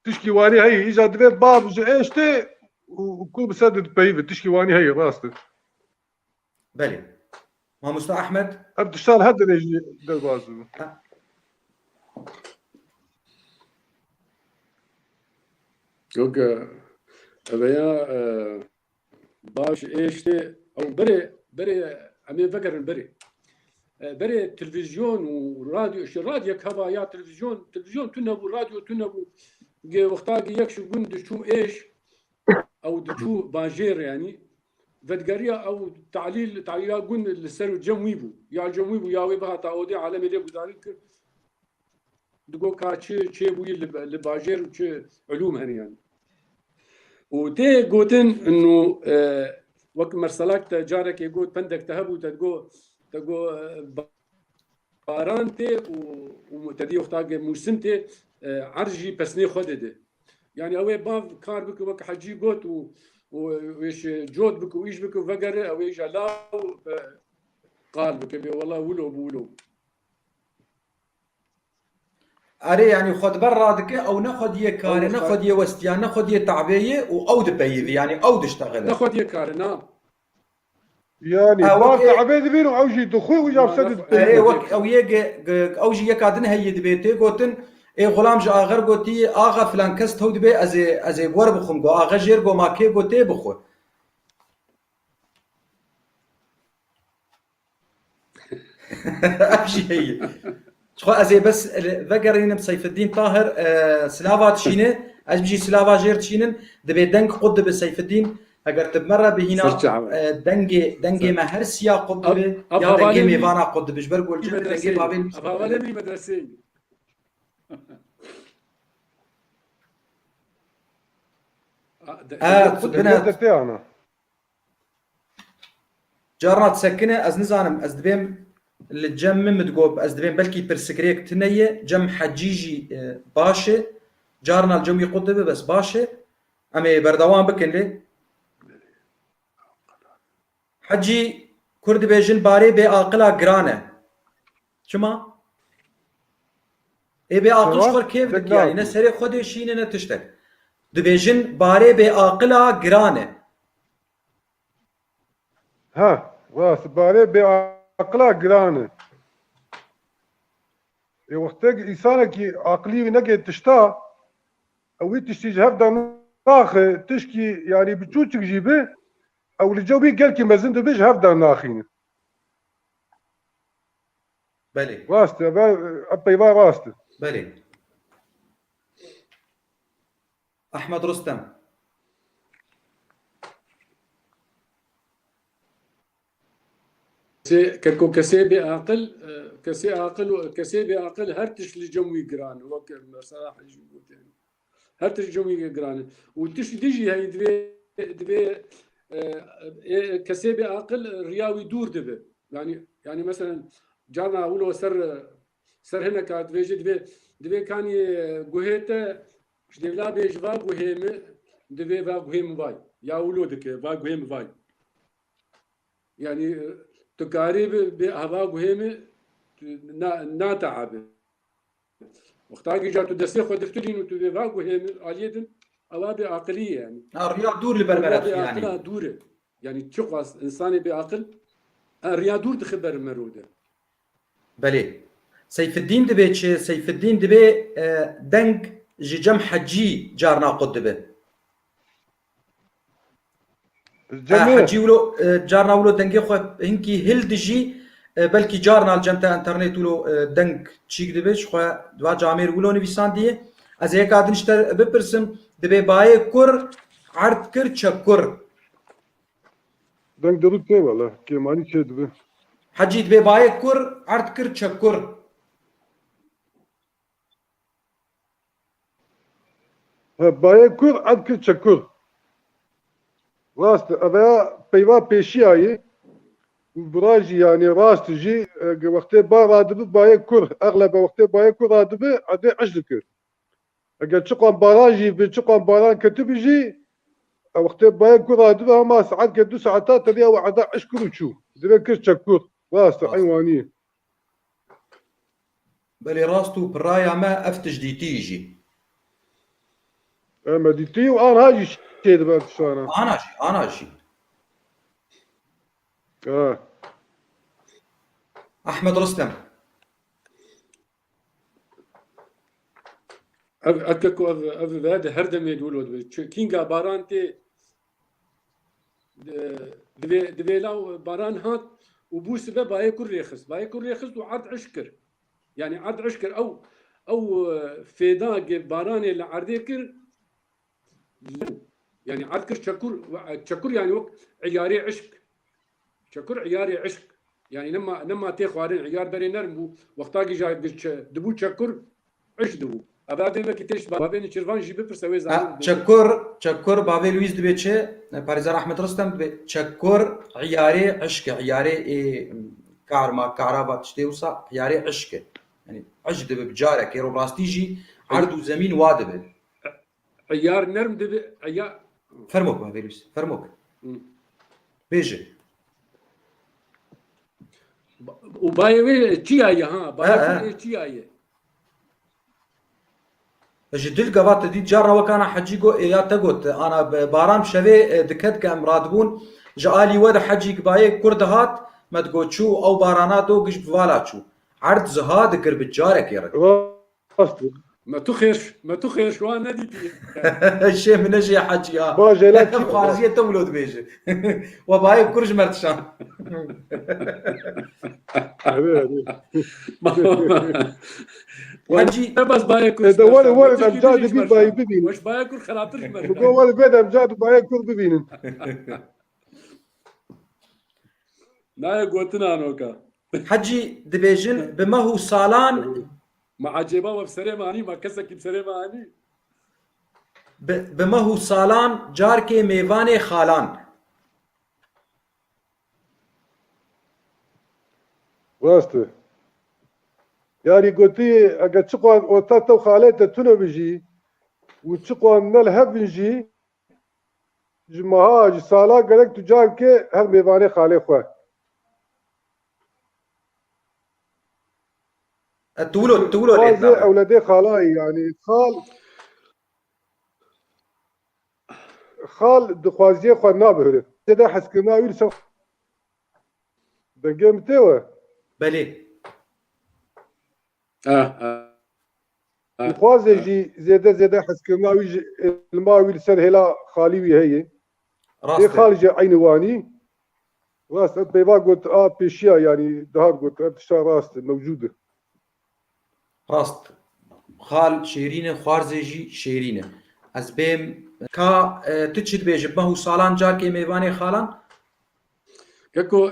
تشكي واني هي اذا دبي باب ايشتي وكل بسدد بيبه تشكي واني هي راسته بلي ما مستر احمد ابد اشتغل هذا يجي دلبازو اوكي ابيا باش ايشتي او بري امي فكر بري تلفزيون وراديو راديو كهبا يا تلفزيون تنبو راديو تنبو وقتاقي يكشف قن دشو ايش او دشو باجير يعني فدقريا او تعليل قن لسرو جمويبو يا ويبها تعودي عالمي دي بذلك دقو كاتشي بوي لباجير وشي علوم هني يعني وتي قوتن انه وقت مرسلاك جارك يقول بندك تهبو تقو بارانتي وتدي وقتاق موسمتي عرجي بسني خدده يعني اوي باف كار بك وك حجي قوت وإيش جود بك وإيش بك وفقر أو إيش لا قال بك والله ولو اره يعني خود برا دكه او نخود يكاره نخود يوستيان نخود يتعبيه او دبيذ يعني او دشتغل ناخذ يكار نعم يعني وك بارت عبيد بينو او جي دخوي وجاب سد اره وك او يج او جي يكادن هي دبيته قوتن اي غلام جا اخر قوتي اغا فلان كست هو دبي از ور بخم قو اغا جير قو ماكي قوتي بخو ابشي هي شخو ازي بس ذكرين بسيف الدين طاهر سلافات شينه از بيجي سلافا جير تشينن دبي دنك قد بسيف الدين اگر تبمره بهنا دنگي ما هر سيا قد به يا دنگي ميوانا قد بجبر قول جد دنگي بابل أبغى مدرسة بنات انا جارنا تسكنه از نزانم از دبيم الجم متقوب از دبيم بلكي برسكريك تنيه جم حجيجي باشه جارنا الجم يقد به بس باشه امي بردوان بكن لي حجي كرد بيجن باري بي عاقلا جرانه شما اي بي عاقل شخور كيف دك يعني نسري خود شينه نتشتك دبيجن باري بي عاقلا جرانه ها راس باري بعقلها جرانه وقتك انسانك عقلي نجي تشتا او تشتي هفدا ناخ تشكي يعني بتشوتك جيبه او الجوبي قال كي مازن دبج هفدا ناخين بلي واسطه ابا واسطه بلي احمد رستم كركو كسيبي عاقل كسيبي عاقل هرتش لجموي جران وك صراحه جوتين هرتش جموي جران وتش ديجي هي دبي كسيبي عاقل رياوي دور دبي يعني مثلا جانا اولو سر هنا كانت فيجي دبي كان جوهيته شديلا بيجوا جوهيم دبي با جوهيم باي يا اولو دك با جوهيم باي يعني تقارب بهوا جوهيم ناتعب وقتاقي جاتو دسي خو دفترين وتو با جوهيم اليدن اوابي عقليه يعني الرياض دور لبرمرات يعني دوره يعني تشخص انساني بعقل الرياض دور تخبر المروده بلي سيف الدين دبي سيف الدين دبي دنگ جم حجي جارنا قد به حجي ولو جارنا ولو دنگي خو هنكي هل دجي بلكي جارنا الجمتا انترنت ولو دنگ تشيك دبي خو دوا جامير ولو نويسان دي از هيك ادنشتر بپرسم دبي باي كر عرض كر چكر دنگ درود كي والله كي ماني شي دبي حجي دبي باي كر عرض كر چكر باي كر عرض كر چكر راست ابا بيوا بيشياي براجي يعني راست جي وقت با رادب باي كر اغلب وقت باي كر رادب عدي عجلك اجل تشقن باراجي بتشقن باران كتب جي وقت باي كر رادب ما ساعات كدو ساعات تبيا وعدا اشكر وشو دبي كر شكر راست حيوانيه بلي راستو برايا ما افتش دي تيجي اما ديتي وانا هاجي شي دابا الشارع انا جي احمد رستم اككو هذا هردم يقولوا كينغا بارانتي دبي لاو باران هات وبوس به باي كل ريخص وعد عشكر يعني عد عشكر او فيداق باران اللي عرديكر يعني عذكر شكر يعني وقت عياري عشق شكر عياري عشق يعني لما تاخوارين عيار بري نرمو وقتاقي جاي دبو شكر عش دبو ابادي ما كتيش بابين شرفان جيب بفرسوي زعما شكر بابي لويس دبيتشي باريزار احمد رستم شكر عياري عشق عياري كارما كهرباء تشتيوسا عياري عشق يعني عجد بجارك يرو براستيجي عرض زمين وادبه عيار نرم دبي فرموك بافيلوس فرموك بيجي وبايوي تشي اي ها بايكل آه. اي تشي اي جدل قبات دي جارة وكان حجيجو يا تقول أنا بارام شوي دكت كام رادبون جالي ودا حجيج باي كردهات ما تقول شو أو باراناتو قش بفالا شو عرض زهاد قرب جارك يا رجل راسته ما تخيش وانا ديتي الشيء من اجي حجي باجي لا تشي خارجية تملود بيجي وباي كرج مرتشان حجي بس بايكل إذا ولد أمجاد بي باي ببين وش بايكل خلاطرش بقول مرشان ولد بيد أمجاد باي كل ببينن ناي قوتنا نوكا حجي دبيجن بما هو صالان ما عجيبا وبسري ماني ما كسك بسري ماني بما هو صالان جاركي ميواني خالان راسته يعني قلتي أقد تقوان وطاطا وخالته تنو بيجي وتقوان نل هبنجي جماها صالا قالك تجار كي هل ميواني خالي خواه تولو خوازي الإثنان أولادي خالاي يعني خال دخوازي خواه نابهره تدا حسكنا ويرسا دنجي متوه بلي خوازي جي زيادة حسكنا ويجي الماوي لسر هلا خالي وهي دي راسته خالجي عين واني راست بيبا قلت بيشيا يعني دهار قلت بتشتا راست موجودة راست خال شيرينه خوارزيجي شيرينه از بيم كا تتشد بيجي بما هو صالان جاركي ميواني خالان كاكو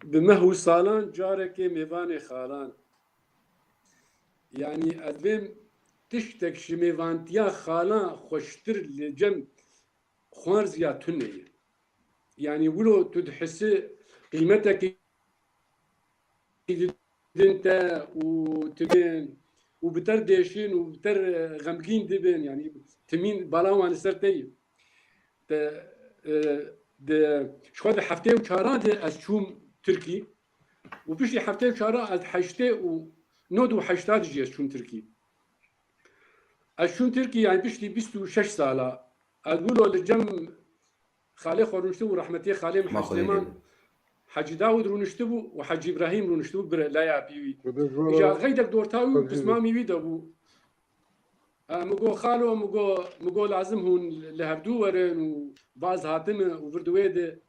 بما هو صالان جارك ميفاني خالان يعني أدبم تشتك شميفانتيا خالان خوشتر لجم خوارز يا تنية يعني ولو تدحس قيمتك انت وتبين وبتر ديشين وبتر غمقين دبن يعني تمين بلاوان سرتي شو هذا حفتي وشارع ده أشوم تركي وبشي حفتي وشارع حشتي ونود وحشتات جي أشوم تركي أشوم تركي يعني بشتي بيستو 6 سالة أقولوا للجم خالي خورنشتو ورحمتي خالي ما محمد خذي سليمان حاجي داود رونشتبو وحاجي إبراهيم رونشتبو لا يا بيوي إجا غيدك دورتاوي بسمامي ويدبو مگو خالو مگو لازم هون لهبدو ورن وباز هاتم وبردويد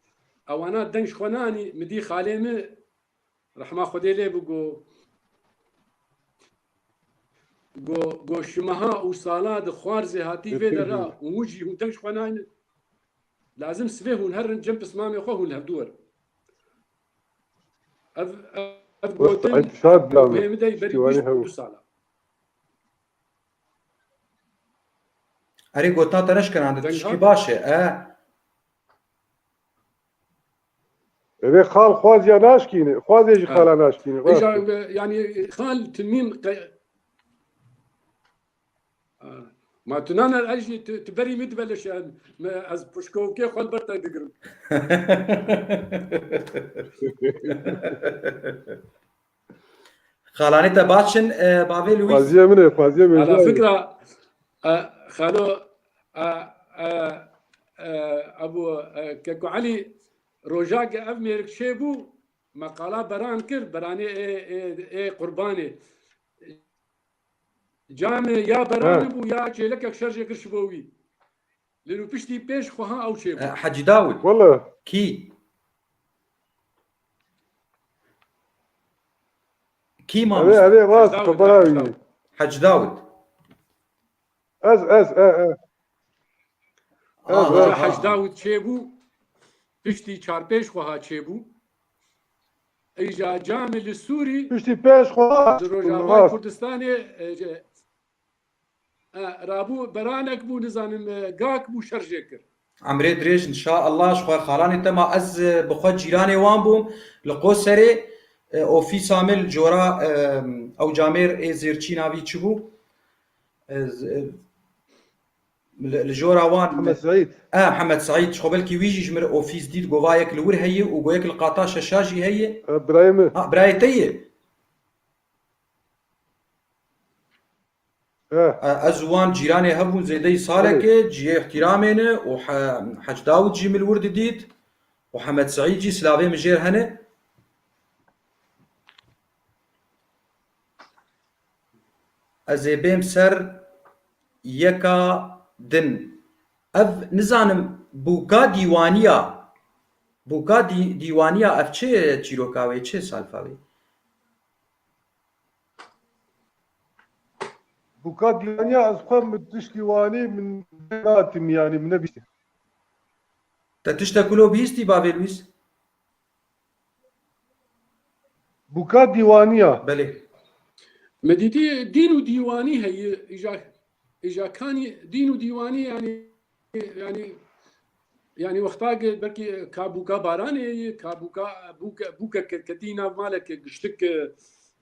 اوانا دنش خوناني مدي خاليم رحمه خدي لي بگو گو شمها وصالات خوارزي هاتي في درا وموجي هون دنش خوناني لازم سفيه هون هرن جنب اسمامي خو هون لهبدو ورن اف قوتن وهي مدي بري بيش دو سالا اري قوتنا تنشكن عند تشكي باشه إذا خال خوازي ناشكينه خوازي يجي خالا ناشكينه يعني خال تميم ما تنانا الاجي تبري متبلش از بوشكوكي خال برتا دقرب خالاني تباتشن بافي لويس خوازي من على فكره خالو ابو كاكو علي روجاك افميرك شيبو مقاله بران كر براني اي قرباني جامع يا براني بو يا جيلك شرجه كرشبوي لانه بيشتي بيش خوها او شيبو حجي داود والله كي ما هذه راس طبراوي حج داود حج داود شيبو بيشتي چار بيش خوها شيبو ايجا جامع السوري بيشتي بيش خوها روجاوي كردستاني رابو برانك بو نزانم قاك بو شرجكر عمري دريج ان شاء الله شخوي خالاني تما از بخو جيراني وان بوم لقو سري او في سامل جورا او جامير اي زيرچي ناوي چبو الجورا وان محمد سعيد محمد سعيد شخو بالكي ويجي جمر اوفيس ديد جوفايك الور هي وجويك القاطع شاشاجي هي ابراهيم برايتي ازوان جيراني هبون زيدي صالك جي احترامنا وحج داود جي من الورد ديد وحمد سعيد جي سلافي مجير هنا ازي بيم سر يكا دن اف نزانم بوكا ديوانيا اف چه چیروکاوی چه سالفاوی بوكا ديانيا أزخم متش ديواني من بيناتهم يعني من نبيش تتشتكلو بيستي بابي لويس بوكا ديوانيا بله مديتي دين وديواني هي اجا كان دين وديواني يعني وقتاق بركي كابوكا باراني بوكا كتينا مالك قشتك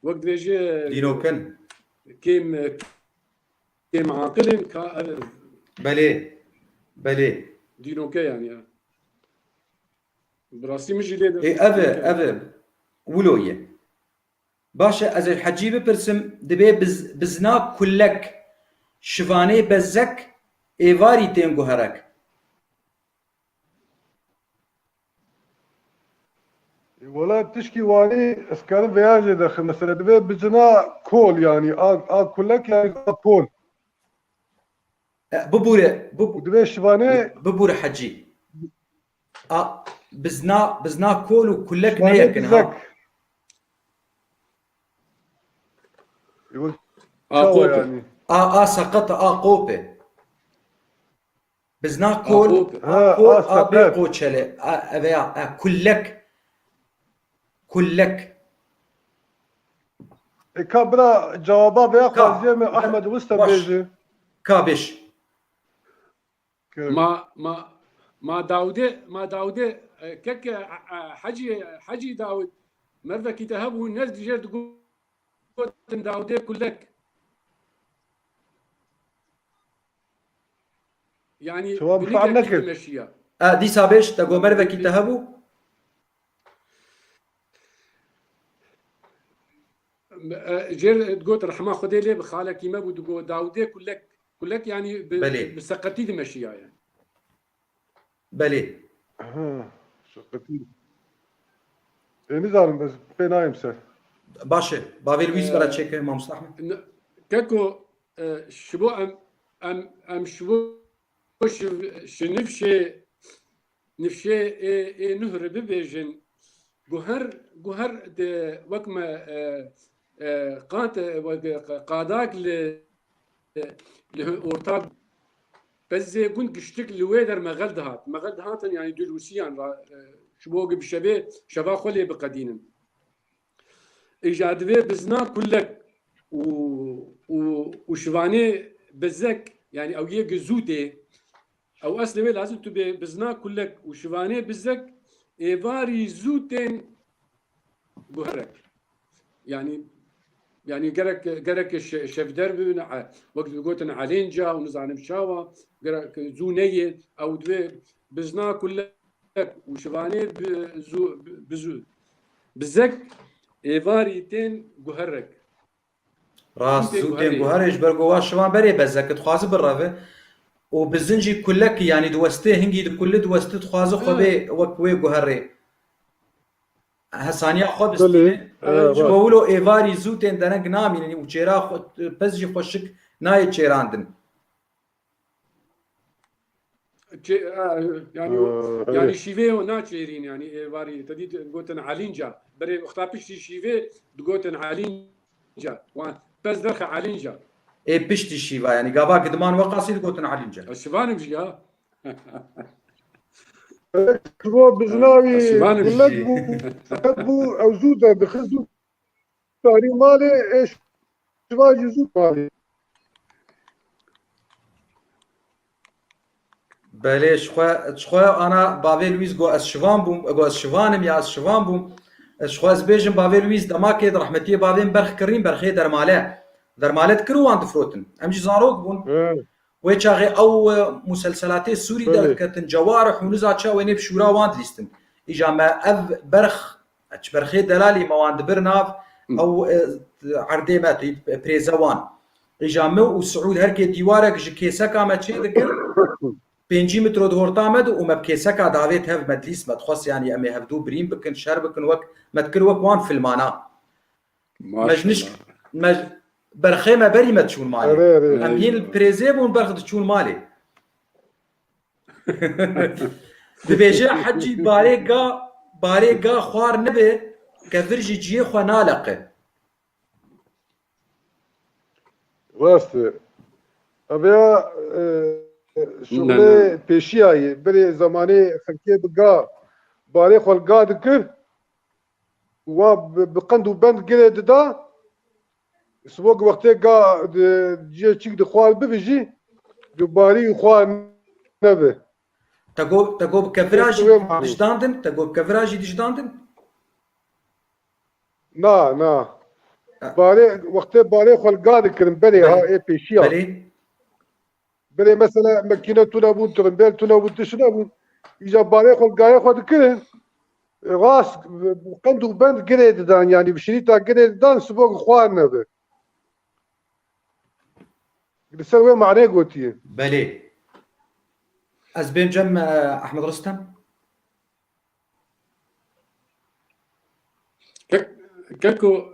وقت بيجي دينو كن كيم عاقل بله دينو كي يعني براسي مجي لي اي افا ولويه باشا از الحجي بپرسم دبي بزنا كلك شفاني بزك ايواري تنگو هرك ولا تشكي واني اسكان بياجي داخل مثلا دبي بجنا كول يعني كلك يعني كول ببورة ودبي شفاني ببورة حجي بزنا كول وكلك شفاني نيكن بزك ها يقول شو يعني سقط قوبه بزنا كول كول بيقو تشله ابيع كلك كابرا جوابا بيا خازي من احمد وسطى بيجي كابش ما داودي كك حجي داود مرة كتابه الناس تجي تقول داودي كلك يعني شو فعلنا كده دي سابش تقول مرة كتابه جير تقول رحمة خدي لي بخالك ما بدو داودي كلك يعني بسقطي دمشيا يعني بله شقتي نزارم بس بينايم سر باشه باوی لویس برای چک ما مستحمل كاكو شبو ام شبو نفشي نهر ببيجن جوهر د وكما قاداك لأورتاق بس زي كنت قشتك لويدر مغلدهات يعني دلوسيان شبوق بشبه شبا خلي بقدينا إيجاد بزنا كلك وشواني بزك يعني أو يجي زودة أو أصله لازم تبي بزنا كلك وشواني بزك إيفاري زوتين بهرك يعني قرك الشيف دربي وقت قلت علين جا ونزعل مشاوى قرك زونية أو دوي بزنا كلك وشواني بزك إيفاري تين جهرك راس زوتين جهرش برجوا شوان بري بزك تخاز بالرافة وبالزنجي كلك يعني دوسته هنجي كل دوسته تخاز خبي وكوي جهري هسانيا خب استينه جوولو ايفاري زوتين دنك نام يعني وچيرا بزجي خوشك ناي چيراندن يعني شيفي وناتشيرين يعني ايفاري تدي قوتن علينجا بري اختابش شيفي قوتن علينجا وان بس درخ علينجا اي بشتي شيفا يعني قابا قدمان وقاسي قوتن علينجا الشبان بجي ها هو بزناوي كلك بو او زوده بخزو تاري مالي ايش شواجي زود مالي بله شخوا انا باوی لویس گو از شوان بوم گو از شوانم یا از شوان بوم شخوا از بیجم باوی لویس دماکه رحمتی باویم برخ کریم برخی درماله تکرو وان تفروتن امجی زاروک بون ويتشاغي او مسلسلات السوري بله. دركتن جوارح ونزاتشا ويني بشورا واند ليستن اجا ما اف برخ برخي دلالي مواند برناف او عردي ماتي بريزوان اجا مو وسعود هركي ديوارك جكيسا كما تشي ذكر 5 متر دهورتامد وما بكيسكا دافيت هف مدليس ما تخص يعني امي هفدو بريم بكن شهر بكن وك ما تكر وك وان في المانا مجنش مج برخيمه بري ما تشون مالي امين البريزيب ونبرخ تشون مالي دبيجي حجي باريقا خوار نبي كفرجي جي خو نالقه راسته ابيا شغله پیشیایی بری زمانی خلکی بگا باری خلقا دکر و بقند و بند گره ددا سوق وقتی گا جی چیک دخوال ببیجی باری خوال نبه تقو بكفراجي دجداندن تقو بكفراجي دجداندن نا باری وقتی باری خلقا دکرن بری ها ای پیشیایی بری مثلا مکینه تو نبود ترنبل تو نبود تش نبود ایجا باره خود گایه خود کرد راس قند و بند گرید دان یعنی بشری تا گرید دان سبوق خوان نبه بسوي معناه قوتيه بله از بين جم احمد رستم كاكو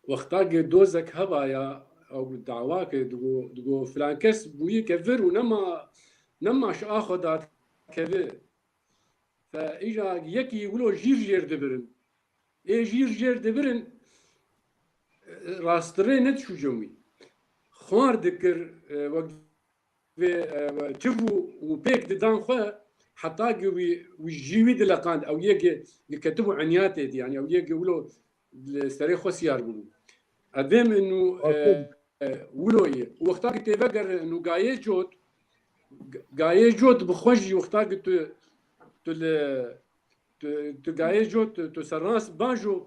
وقتاق دوزك هبايا او دعواك دقو فلان كس بوي كفر ونما اخذات كفر فاجا يكي ولو جير دبرن اي جير دبرن راستري نت شو جوي خوار دكر وقت تشوفوا وبيك دان خو حتى قوي وجيوي دلقاند او يجي يكتبوا عنياتي يعني او يجي ولو التاريخ خسيار بلو ادم انه ولوي وقتاك تفكر انه قايه جوت بخوجي وقتاك تو قايه جوت تو سراس باجو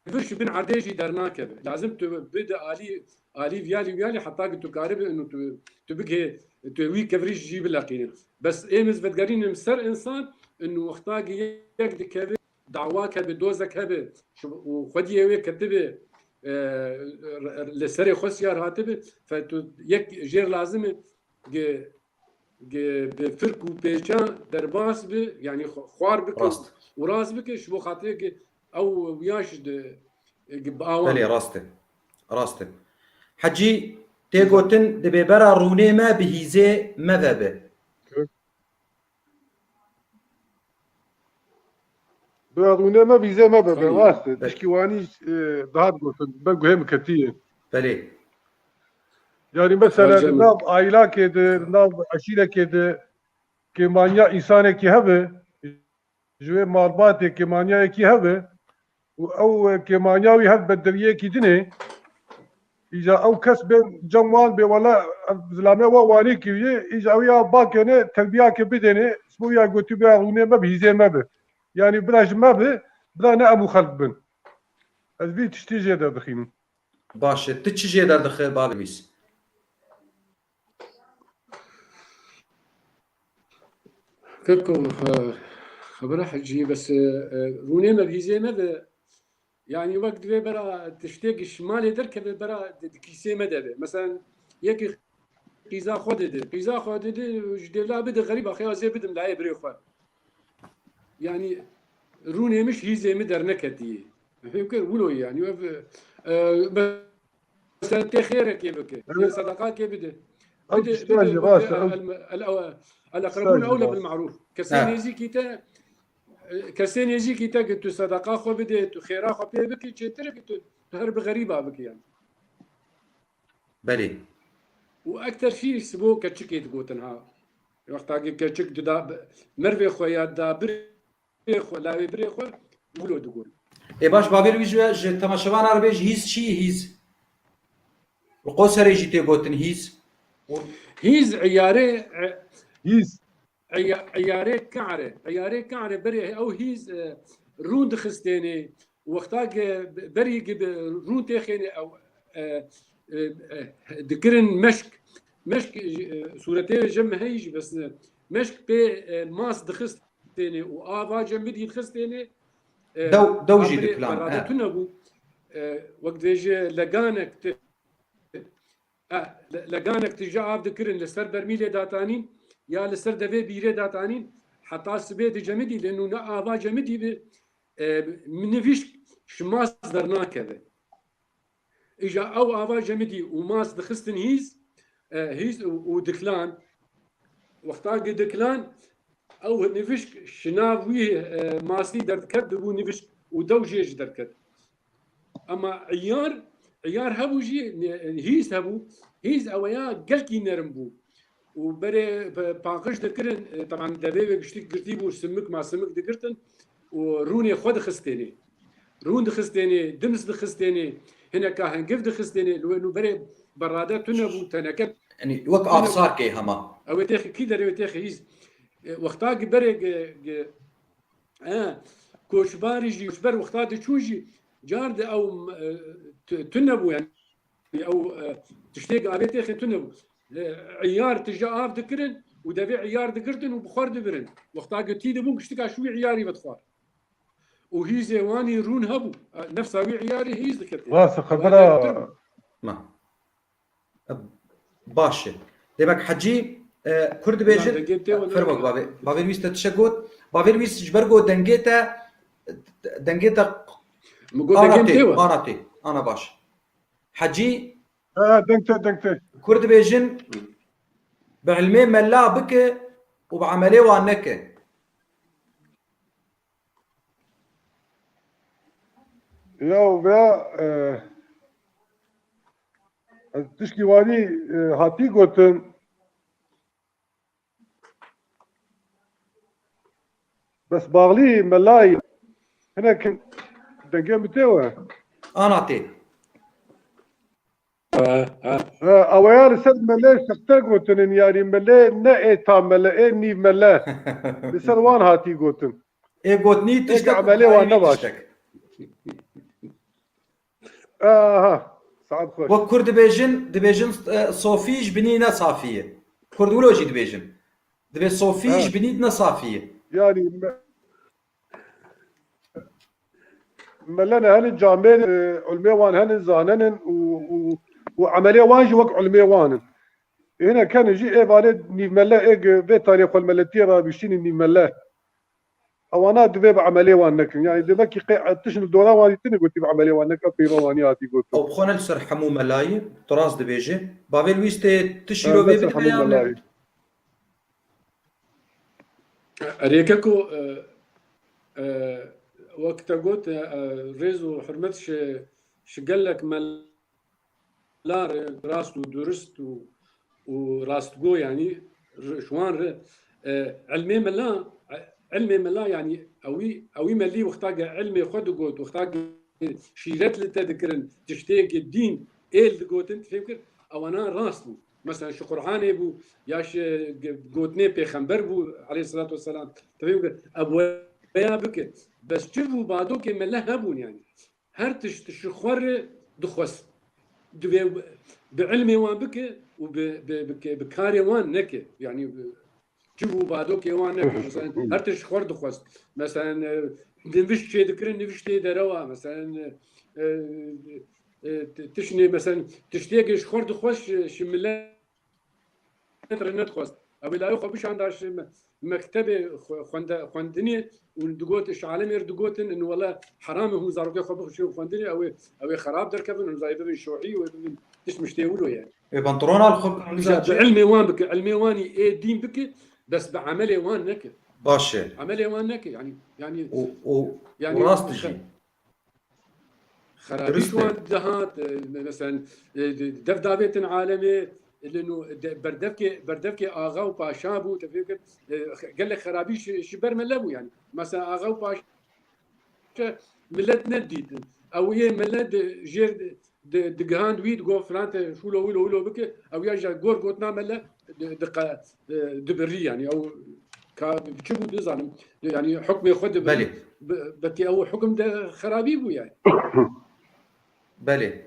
كيفش بن عديجي درناك لازم تبدا الي فيالي حتى تو قارب انه تبقى توي كفريج جيب لاقين بس ايمز بتقارين مسر انسان انه وقتاك يقد كذا دعواك بدوزك هبه وخدي وي كتبه لسري خسيار هاتبه فتو يك جير لازم بفرق وبيشان درباس به يعني خوار بك وراس بك شبو خاطرك او وياش بله راسته حجي تيغوتن دبي برا روني ما بهيزي مذهبه برادونه ما بيزي ما ببه واسطه تشكيواني ضاد قلت بقوا هم كتير بله يعني مثلا ناب عائله كده ناب عشيره كده كمانيا انسان كي هبه جوه معلومات كمانيا كي هبه او كمانياوي هب بدريه كي دني اذا او كسب جمال بي ولا زلامه واني كي اذا ويا باكنه تربيه كي بدني اسمه يا قلت بها رونه ما بيزي ما به يعني براج ما به بلا ابو خلق بن البي تشتيجي دا دخين باشه تشجي در دخل بالويس كلكم خبره حجي بس رونه ما بيزي ما يعني وقت برا تشتاق الشمالي دركب برا كيسي مدبه مثلا يكي قيزا خودده جديلا بده غريب اخي زي بدم لاي بريخو يعني روني مش هي زي مدر نكتي يمكن ولو يعني بس انت خيرك يبكي صدقات كيف بده الاقربون اولى بالمعروف كسين يجي كيتا تو صدقه خو بده تو خيره خو بكي تشترك تو هرب غريبه بكي يعني بلي واكثر شيء سبو كتشكي تقوتنها وقت كتشك دا مرفي خويا دا بريخو لا بريخو ولو تقول اي باش بابير ويجو تماشوان عربيج هيز شي هيز القوسر يجي تيقوتن هيز عياري هيز عياري كعره بري او هيز روند خستيني وقتاك بري روند تخيني او دكرن مشك صورتين جم هيج بس مشك بالماس دخستني وآفا جمدي دخستني دوجي دكلان برادتنا بو وقت فيجي لقانك تجا دكرن لسر برميلي داتانين يا لسر دفي بيري داتانين حتى سبيت جمدي لانه آفا جمدي من فيش شماس درنا كذا اجا او آفا جمدي وماس دخستن هيز ودكلان وقتا دكلان او نفشك شناوي ماسي دركت بو نفشك ودوجيج دركت اما عيار هبو جي هيز اويا قلكي نرمبو وبري باقش دكرن طبعا دبيبه قشتي قرتي بو سمك مع سمك دكرتن وروني خود خستيني رون دخستيني دمس دخستيني هنا كاهن قف دخستيني لو بري برادات تنبو تنكت يعني وقع صار كي هما او تاخي كده تاخي هيز وقتا بري كوشباري جي وشبر وقتا تشوجي جارد او تنبو يعني او تشتيق ابي تاخي تنبو عيار تجا اف دكرن ودافع عيار دكرتن وبخار دبرن وقتا قلتي دبو قشتك شوي عياري بتخار وهي زيواني رون هبو نفس ابي عياري هيز دكرت راسخ خبره ما باشه دبك حجي كرد بيجن فرمك بابي ويست تشغوت بابي ويست جبرغو دنجيتا انا باش حجي دنكت كرد بيجن بعلمي ملا بك وبعملي وانك يا بيا تشكي واني هاتي قوتن بس باغلي ملاي هنا كن دنجي متوه انا تي اويار سد ملا سختر قوتن يعني ملا نئ تا ملا ني ملا بسر وان هاتي قوتن اي قوتني تشتك عملي وانا باش سعد خوش وكرد دبيجن صوفيج بنينا صافيه كرد ولوجي دبي صوفيج بنينا صافيه يعني ملنا هن جامين علميوان هن زانن وعمليه واجي وقع علميوان هنا كان يجي ايه بالد ني ملا ايه في تاريخ الملتيرا بيشين ني ملا او انا دبي بعمليه وانك يعني دبك تشن الدورة واني تني قلت بعمليه وانك ابي وانياتي قلت او بخون السر حمو ملاي تراس دبيجي بابل ويست تشيرو بيبي ملاي ريكاكو وقت قلت ريزو حرمتش قال لك ملا راست ودرست وراست جو يعني شوان علمي ملا يعني اوي ملي وقتا علمي خد قوت وقتا شيرت لتذكرن تشتيق الدين ايه قوت انت فكر او انا راست بو مثلا شو قرآن بو ياش قوتني بيغمبر بو عليه الصلاه والسلام تفهم ابو يا بك بس شوفوا بعدو كما لهبون يعني هرتش تشخور دخوس بعلمي وان بك وبكاري وان نك يعني شوفوا بعدو كيوان نك مثلا هرتش خور دخوس مثلا نفش شيء ذكرن نفش شيء دروا مثلا تشني مثلا تشتيق شخور دخوس شملات رنت خوست ابي لا يخو بش عنداش مكتبه خوندني وندقوت ايش عالم يردقوتن انه والله حرام هو زاروك يخو بخشو خوندني او خراب دركبن وزايد بن شوعي وابن ايش مشتيولو يعني بنطرون الخلق علمي وان بك علمي واني ايه دين بك بس بعملي وان نك باشه عملي وان نك يعني يعني وراستجي خرابيش وان دهات مثلا دفدافيت عالمي لانه بردفكي اغا وباشا بو تفكر قال لك خرابيش شبر ملبو يعني مثلا اغا وباشا ملت نديد او هي ملت جير دقهان ويد جو فرانت شو لو بك او يا جور قوتنا ملا دقه دبري يعني او بتشوفوا دي يعني حكم ياخذ بلي بكي او حكم ده خرابيبو يعني بلي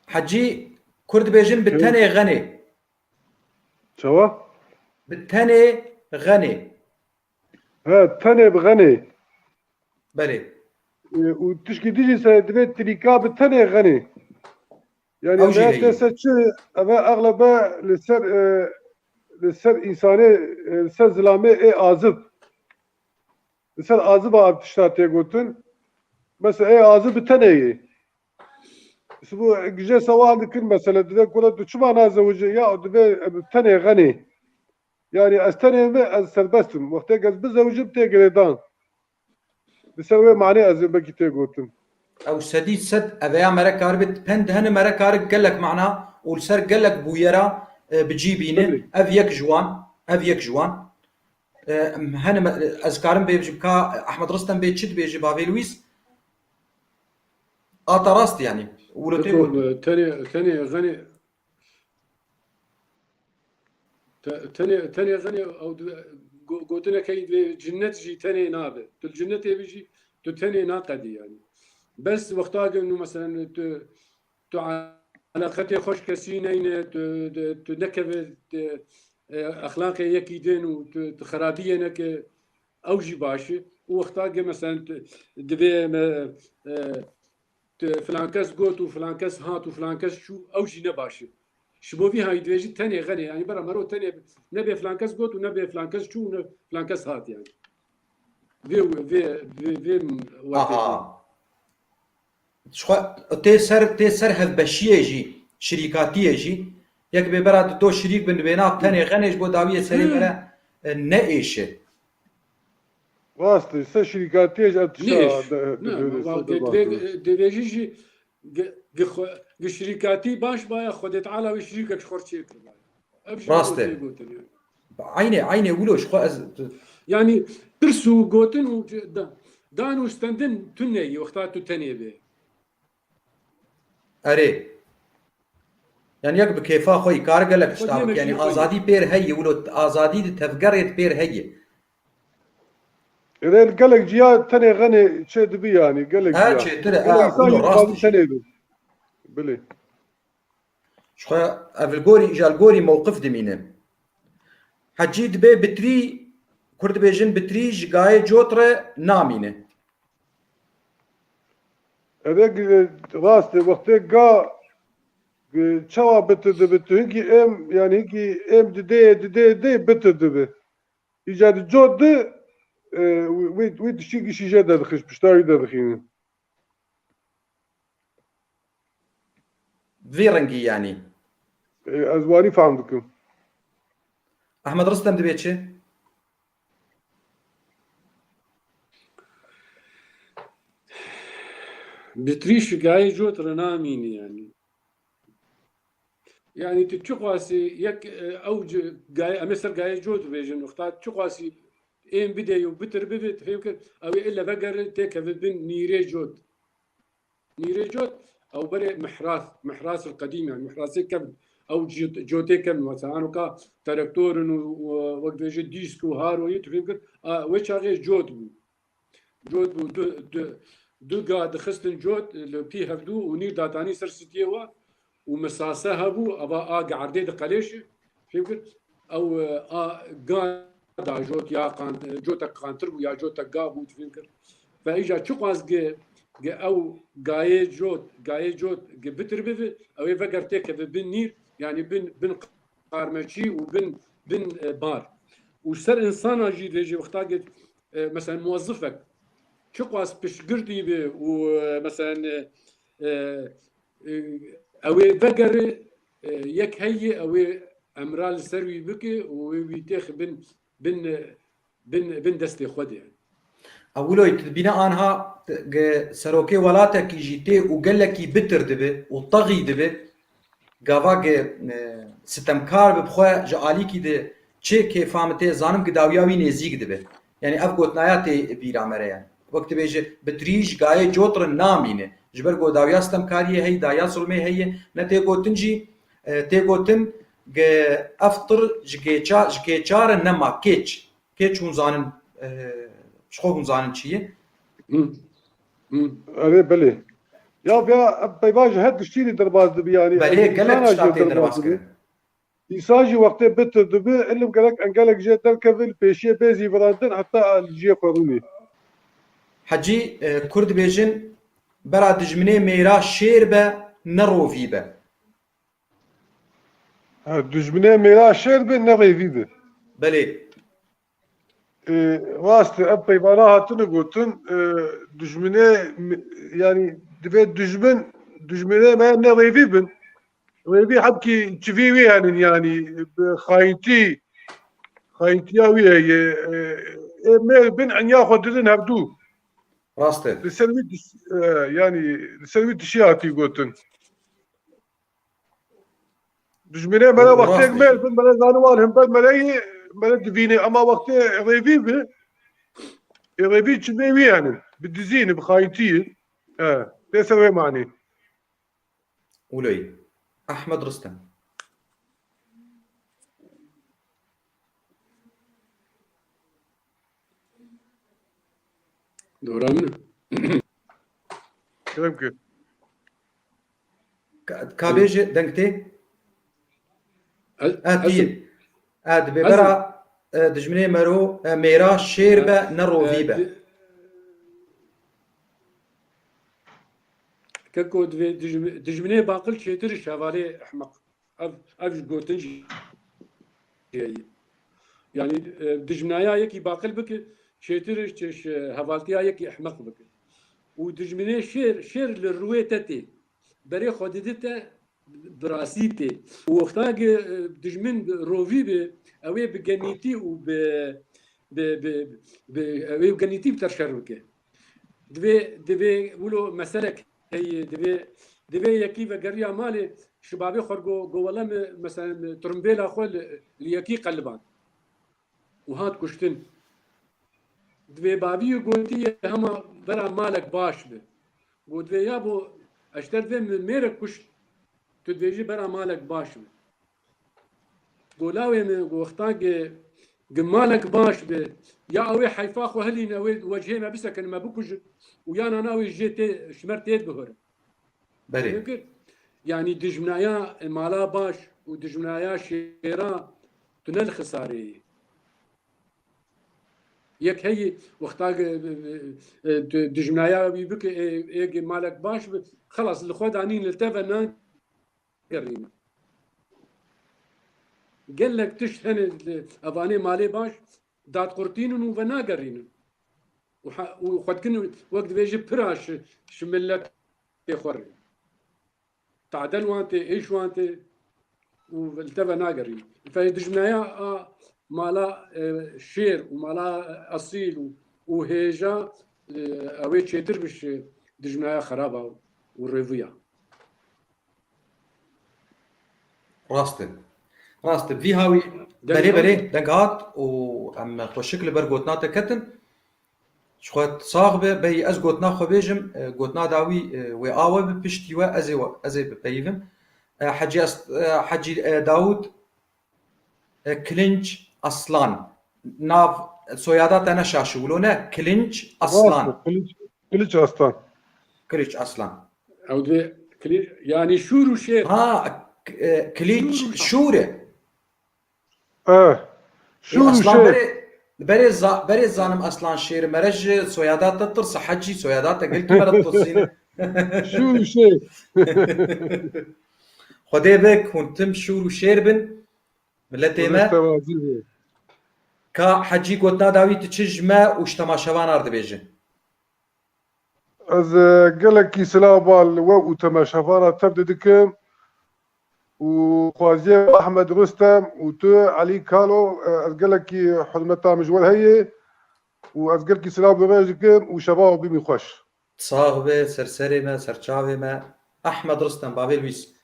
حجي كرد بيجن بالتاني غني شوا بالتاني غني ها تنه بغني بلي وتشكي تيجي سدبت تريكا بالتنه غني يعني أو جي ما هي تساتش أما أغلبها لسر إنساني لسر زلامي إيه عازب لسر عازب عم تشتاتي قلتن بس إيه عازب بالتنه سبو جي سوال كل مسألة ده كله شو معنى زوجي يا دبي بالتنه غني يعني استنى ما سربستم وقت از بزوجم تيجريدان بسوي معني از بكي تيغوتن او سديد سد ابيا مرا كاربت بند هن مرا كارك قال لك معنا والسر قال لك بويرا بجيبينه بلي. افيك جوان افيك جوان هن اذكارم بيجبكا احمد رستم بيتشد بيجي بافي لويس راست يعني ولوتي قلت تكو تاني غني تاني غني او قوتنا كي جنت جي تاني نابه الجنت بيجي تاني ناقدي يعني بس وقتها انه مثلا تو علاقتي خوش كسي نين تنكب اخلاقي يكي دين وخرابيه نك اوجي باشي ووقتها مثلا دبي فلان كاس قوت وفلان كاس هات وفلان كاس شو اوجي نباشي شبو في هاي دويجي تاني غني يعني برا مرو تاني نبي فلان كاس قوت ونبي فلان كاس شو فلان كاس هات يعني في اها شخوا تي سر هف بشيه جي شركاتيه جي يك ببراد دو شريك بن بينات تاني غنيش بو داويه سري مرا نئيشه راستي سه شركاتيج نيش اتشا دبيجي شركاتي باش بايا خدت على وشريكك خورشيك ابشي راسته قوتن يعني عيني ولو شخوا يعني ترسو قوتن دانو استندن تني وقتها تني به اري يعني يك بكيفا خوي كارجا لك خود شتابك يعني يمشي خوي. ازادي بير هي ولو ازادي دي تفقريت بير هي اذا قالك جيا تاني غني شي دبي يعني قالك ها جيا شي ترى قال انسان ولو راست يقال شي تاني دو بلي شو افلغوري جالغوري موقف دمينه حجيد بي بتري كرد بيجن بتري جاي جوتره نامينه هذاك راستي وقت قا تشوا بت هيك ام يعني هيك ام دي بت ايجاد جود ويد شي جدا دخش بشتاري دا دخين فيرنجي يعني ازواري فهمتكم احمد رستم دبيتشي بتريش جاي جوت رنامين يعني تتشقاسي يك اوج جاي امسر جاي جوت فيجن وقتها تشقاسي ام بدي وبتر ببت فيمكن او الا بقر تيك بن نيري جوت او بري محراس القديم يعني محراسي كم او جوتي كم مثلا انا كا تراكتور وقت فيجي ديسكو هارو يتفيمكن وش هاغي جوت بو دو قاعد خستن جوت لو بي هفدو ونير داتاني سرستيوا ومساسه هبو ابا قعدي دقليش فيمكن او قاعد جوت يا قان جوتك قانتر يا جوتك قابو فيمكن فاجا تشقاس او جاي جوت بتر بي او يفكرتك بن نير يعني بن قارمشي بن بار وسر انسان اجي يجي وقتها مثلا موظفك شقاس بشقردي به ومثلا او فقر يك هي او امرال سروي بك ويتاخ بن دستي خود يعني اولو بناء انها سروكي ولاتك جيتي وقال لك بتر دبي وطغي دبي قافا ستمكار بخوا جاليكي دي تشي فهمتي زانم قداوياوي نزيك دبي يعني اف قوتناياتي بيرامره يعني وقت بيجي بتريج جاي جوتر نامينه جبر قداويا ستمكاريه هي دايا سلمي هي نتي قوتنجي تي قوتن افطر جكيتشار نما كيتش هم زانن شخو هم زانن چیه؟ هذا بلي يا بيباج هد شتيني درباز دبي يعني بله gelek tiştatê derbas kirin. İsajı vakti bitir dibi ilim gerek engelek je derkevil peşiye bezi verandın hatta aljiye koruni. Hecî Kurd dibêjin bera dijminê mêra şêr be nerovî be. Düşmüne mera şer be ne revibi. Belê. Rast epey bana hatını gotun düşmüne yani dibe düşmüne me ne revibin. Revi habki çivi yani خاينتي خاينتي ويا ما بن ان ياخذ دين هبدو Rast e. لسلوي يعني لسلوي تشياتي قوتن دجمنه ملا وقت مال بن ملا زانوال هم بل ملاي ملا دفيني اما وقت ريفي به ريفي تشبي يعني بالدزين بخاينتي ليس وين معني Uley. Ahmed Rüstem. دورا منه كلام كي Kabêje dengtê? Tî. Dibe Ezim. bera dijminê mêra şêr be nerovî be. كاكو دجمني باقل شيتر شوالي احمق اف جوتن يعني دجمنايا يكي باقل بك شيتر هفالتيا يكي احمق بك ودجمني شير للرويتتي بري خودتته براسيتي ووقتا دجمن روفي اوي بجنيتي وب اوي بجنيتي بترشربك دبي ولو مسلك هي دبي يكي وقريا مالي شبابي خرجو جوالا مثلا ترمبيلا خول ليكي قلبان وهات كشتن دبي بابي قلتي هما برا مالك باش به قلت يابو اشتر ذي من ميرك كشت تدويجي برا مالك باش به قولاوي من وقتاق مالك باش به يا اوي حيفاخ وهلي ناوي وجهي ما بسك ما بكج ويانا ناوي جيت شمرتيت بهر Belê. يعني دجمنايا مالا باش ودجمنايا شيرا تنل خساري يك هي وقتا دجمنايا بيبك ايج مالك باش خلاص الخود عنين التفنا قرينا قال لك تشهن افاني مالي باش دات قرتين وفنا قرينا وخد كن وقت بيجي براش شملك يخرج تعدل وانت ايش وانت والتفا ناقرين فدجمنايا مالا شير ومالا اصيل وهيجا اوي تشيتر بش دجمنايا خرابه والريفيا Rast e. Rast e. Vî hawî belê deng hat û em xweşik li ber gotna te ketin. Ji xwe sax be beyî ez gotna xwe bêjim gotna dawî wê awe bi piştî we ez ê bipeyivim. Hecî Dawûd Kilinç Aslan. Nav soyada te ne şaşîwilo ne? Kilinç Aslan. كلش aslan. Kilinç Aslan. او يعني شور وشير Ha Kilinç Şûre. شو Aslan شيء berê zanim Aslan şêr mere ji soyada te tirsa hecî soyada te gelkî mere tirsîne. شو شيء Xwedê bek hûn tim şûr û şêr bin milletê me ka hecî gotna dawî tu çi ji me û ji temaşevanan dibêjin. از قالك سلابال وتماشافانا تبدا دكم وخوازي احمد رستم وتو علي كالو قالك حرمتها مجول هي وازقلك سلاب بماجكم وشباب بمي خوش Sağ be, serserê me, serçavê me. Ahmed Rüstem bavê wîs.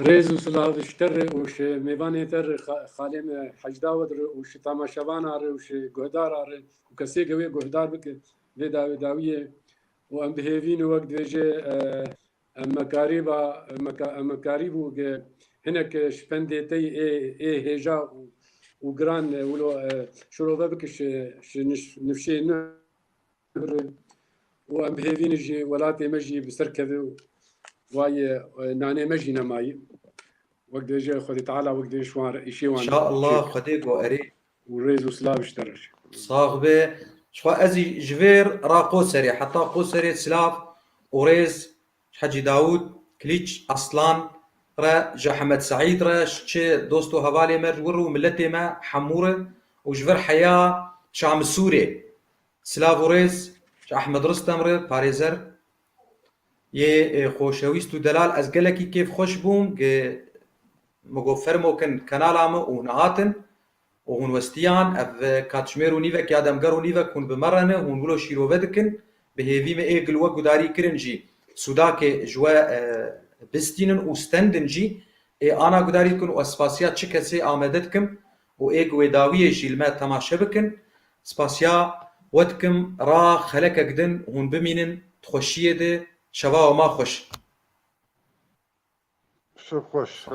ريز وسلاف اشتر وش ميباني تر خالم حجداود وش تماشاوانا وش جهدار وكسي قوي جهدار بك داوية وام بهيفين وقت بيجي مكاريبو هناك شبندتي اي هجا وجران ولو شروبه بك نفشي وام بهيفين جي ولاتي مجي بسركذ واي ناني مجي نماي وقت جي خدي تعالى وقت شوان ان يشيوان شاء الله خدي جو اري وريز وسلاف اشترش صاغبه شخوا ازي جفير را قوسري حتى قوسري سلاف وريز حجي داود كليتش اصلان را جحمد سعيد را شتش دوستو هوالي مر ورو ملتي ما حموره وجفر حياه شام السوري سلاف وريز احمد رستم را باريزر يه خوشويست و دلال از گلکی کیف خوش بوم مگو فرمو کن کنالام و نهاتن و هون وستیان اف کاتشمیر و نیوک یادمگر و نیوک هون بمرنه هون ولو شیروه دکن به هیوی ما ایگل وگو داری کرنجی سودا که جوا بستینن و ستندن جی آنا گداری کن و اسپاسیا چه کسی آمدد کم و ایگو داویه جیل ما تماشه بکن اسپاسیا ودکم را خلک اگدن هون بمینن تخوشیه ده شوا و ما خوش شو خوش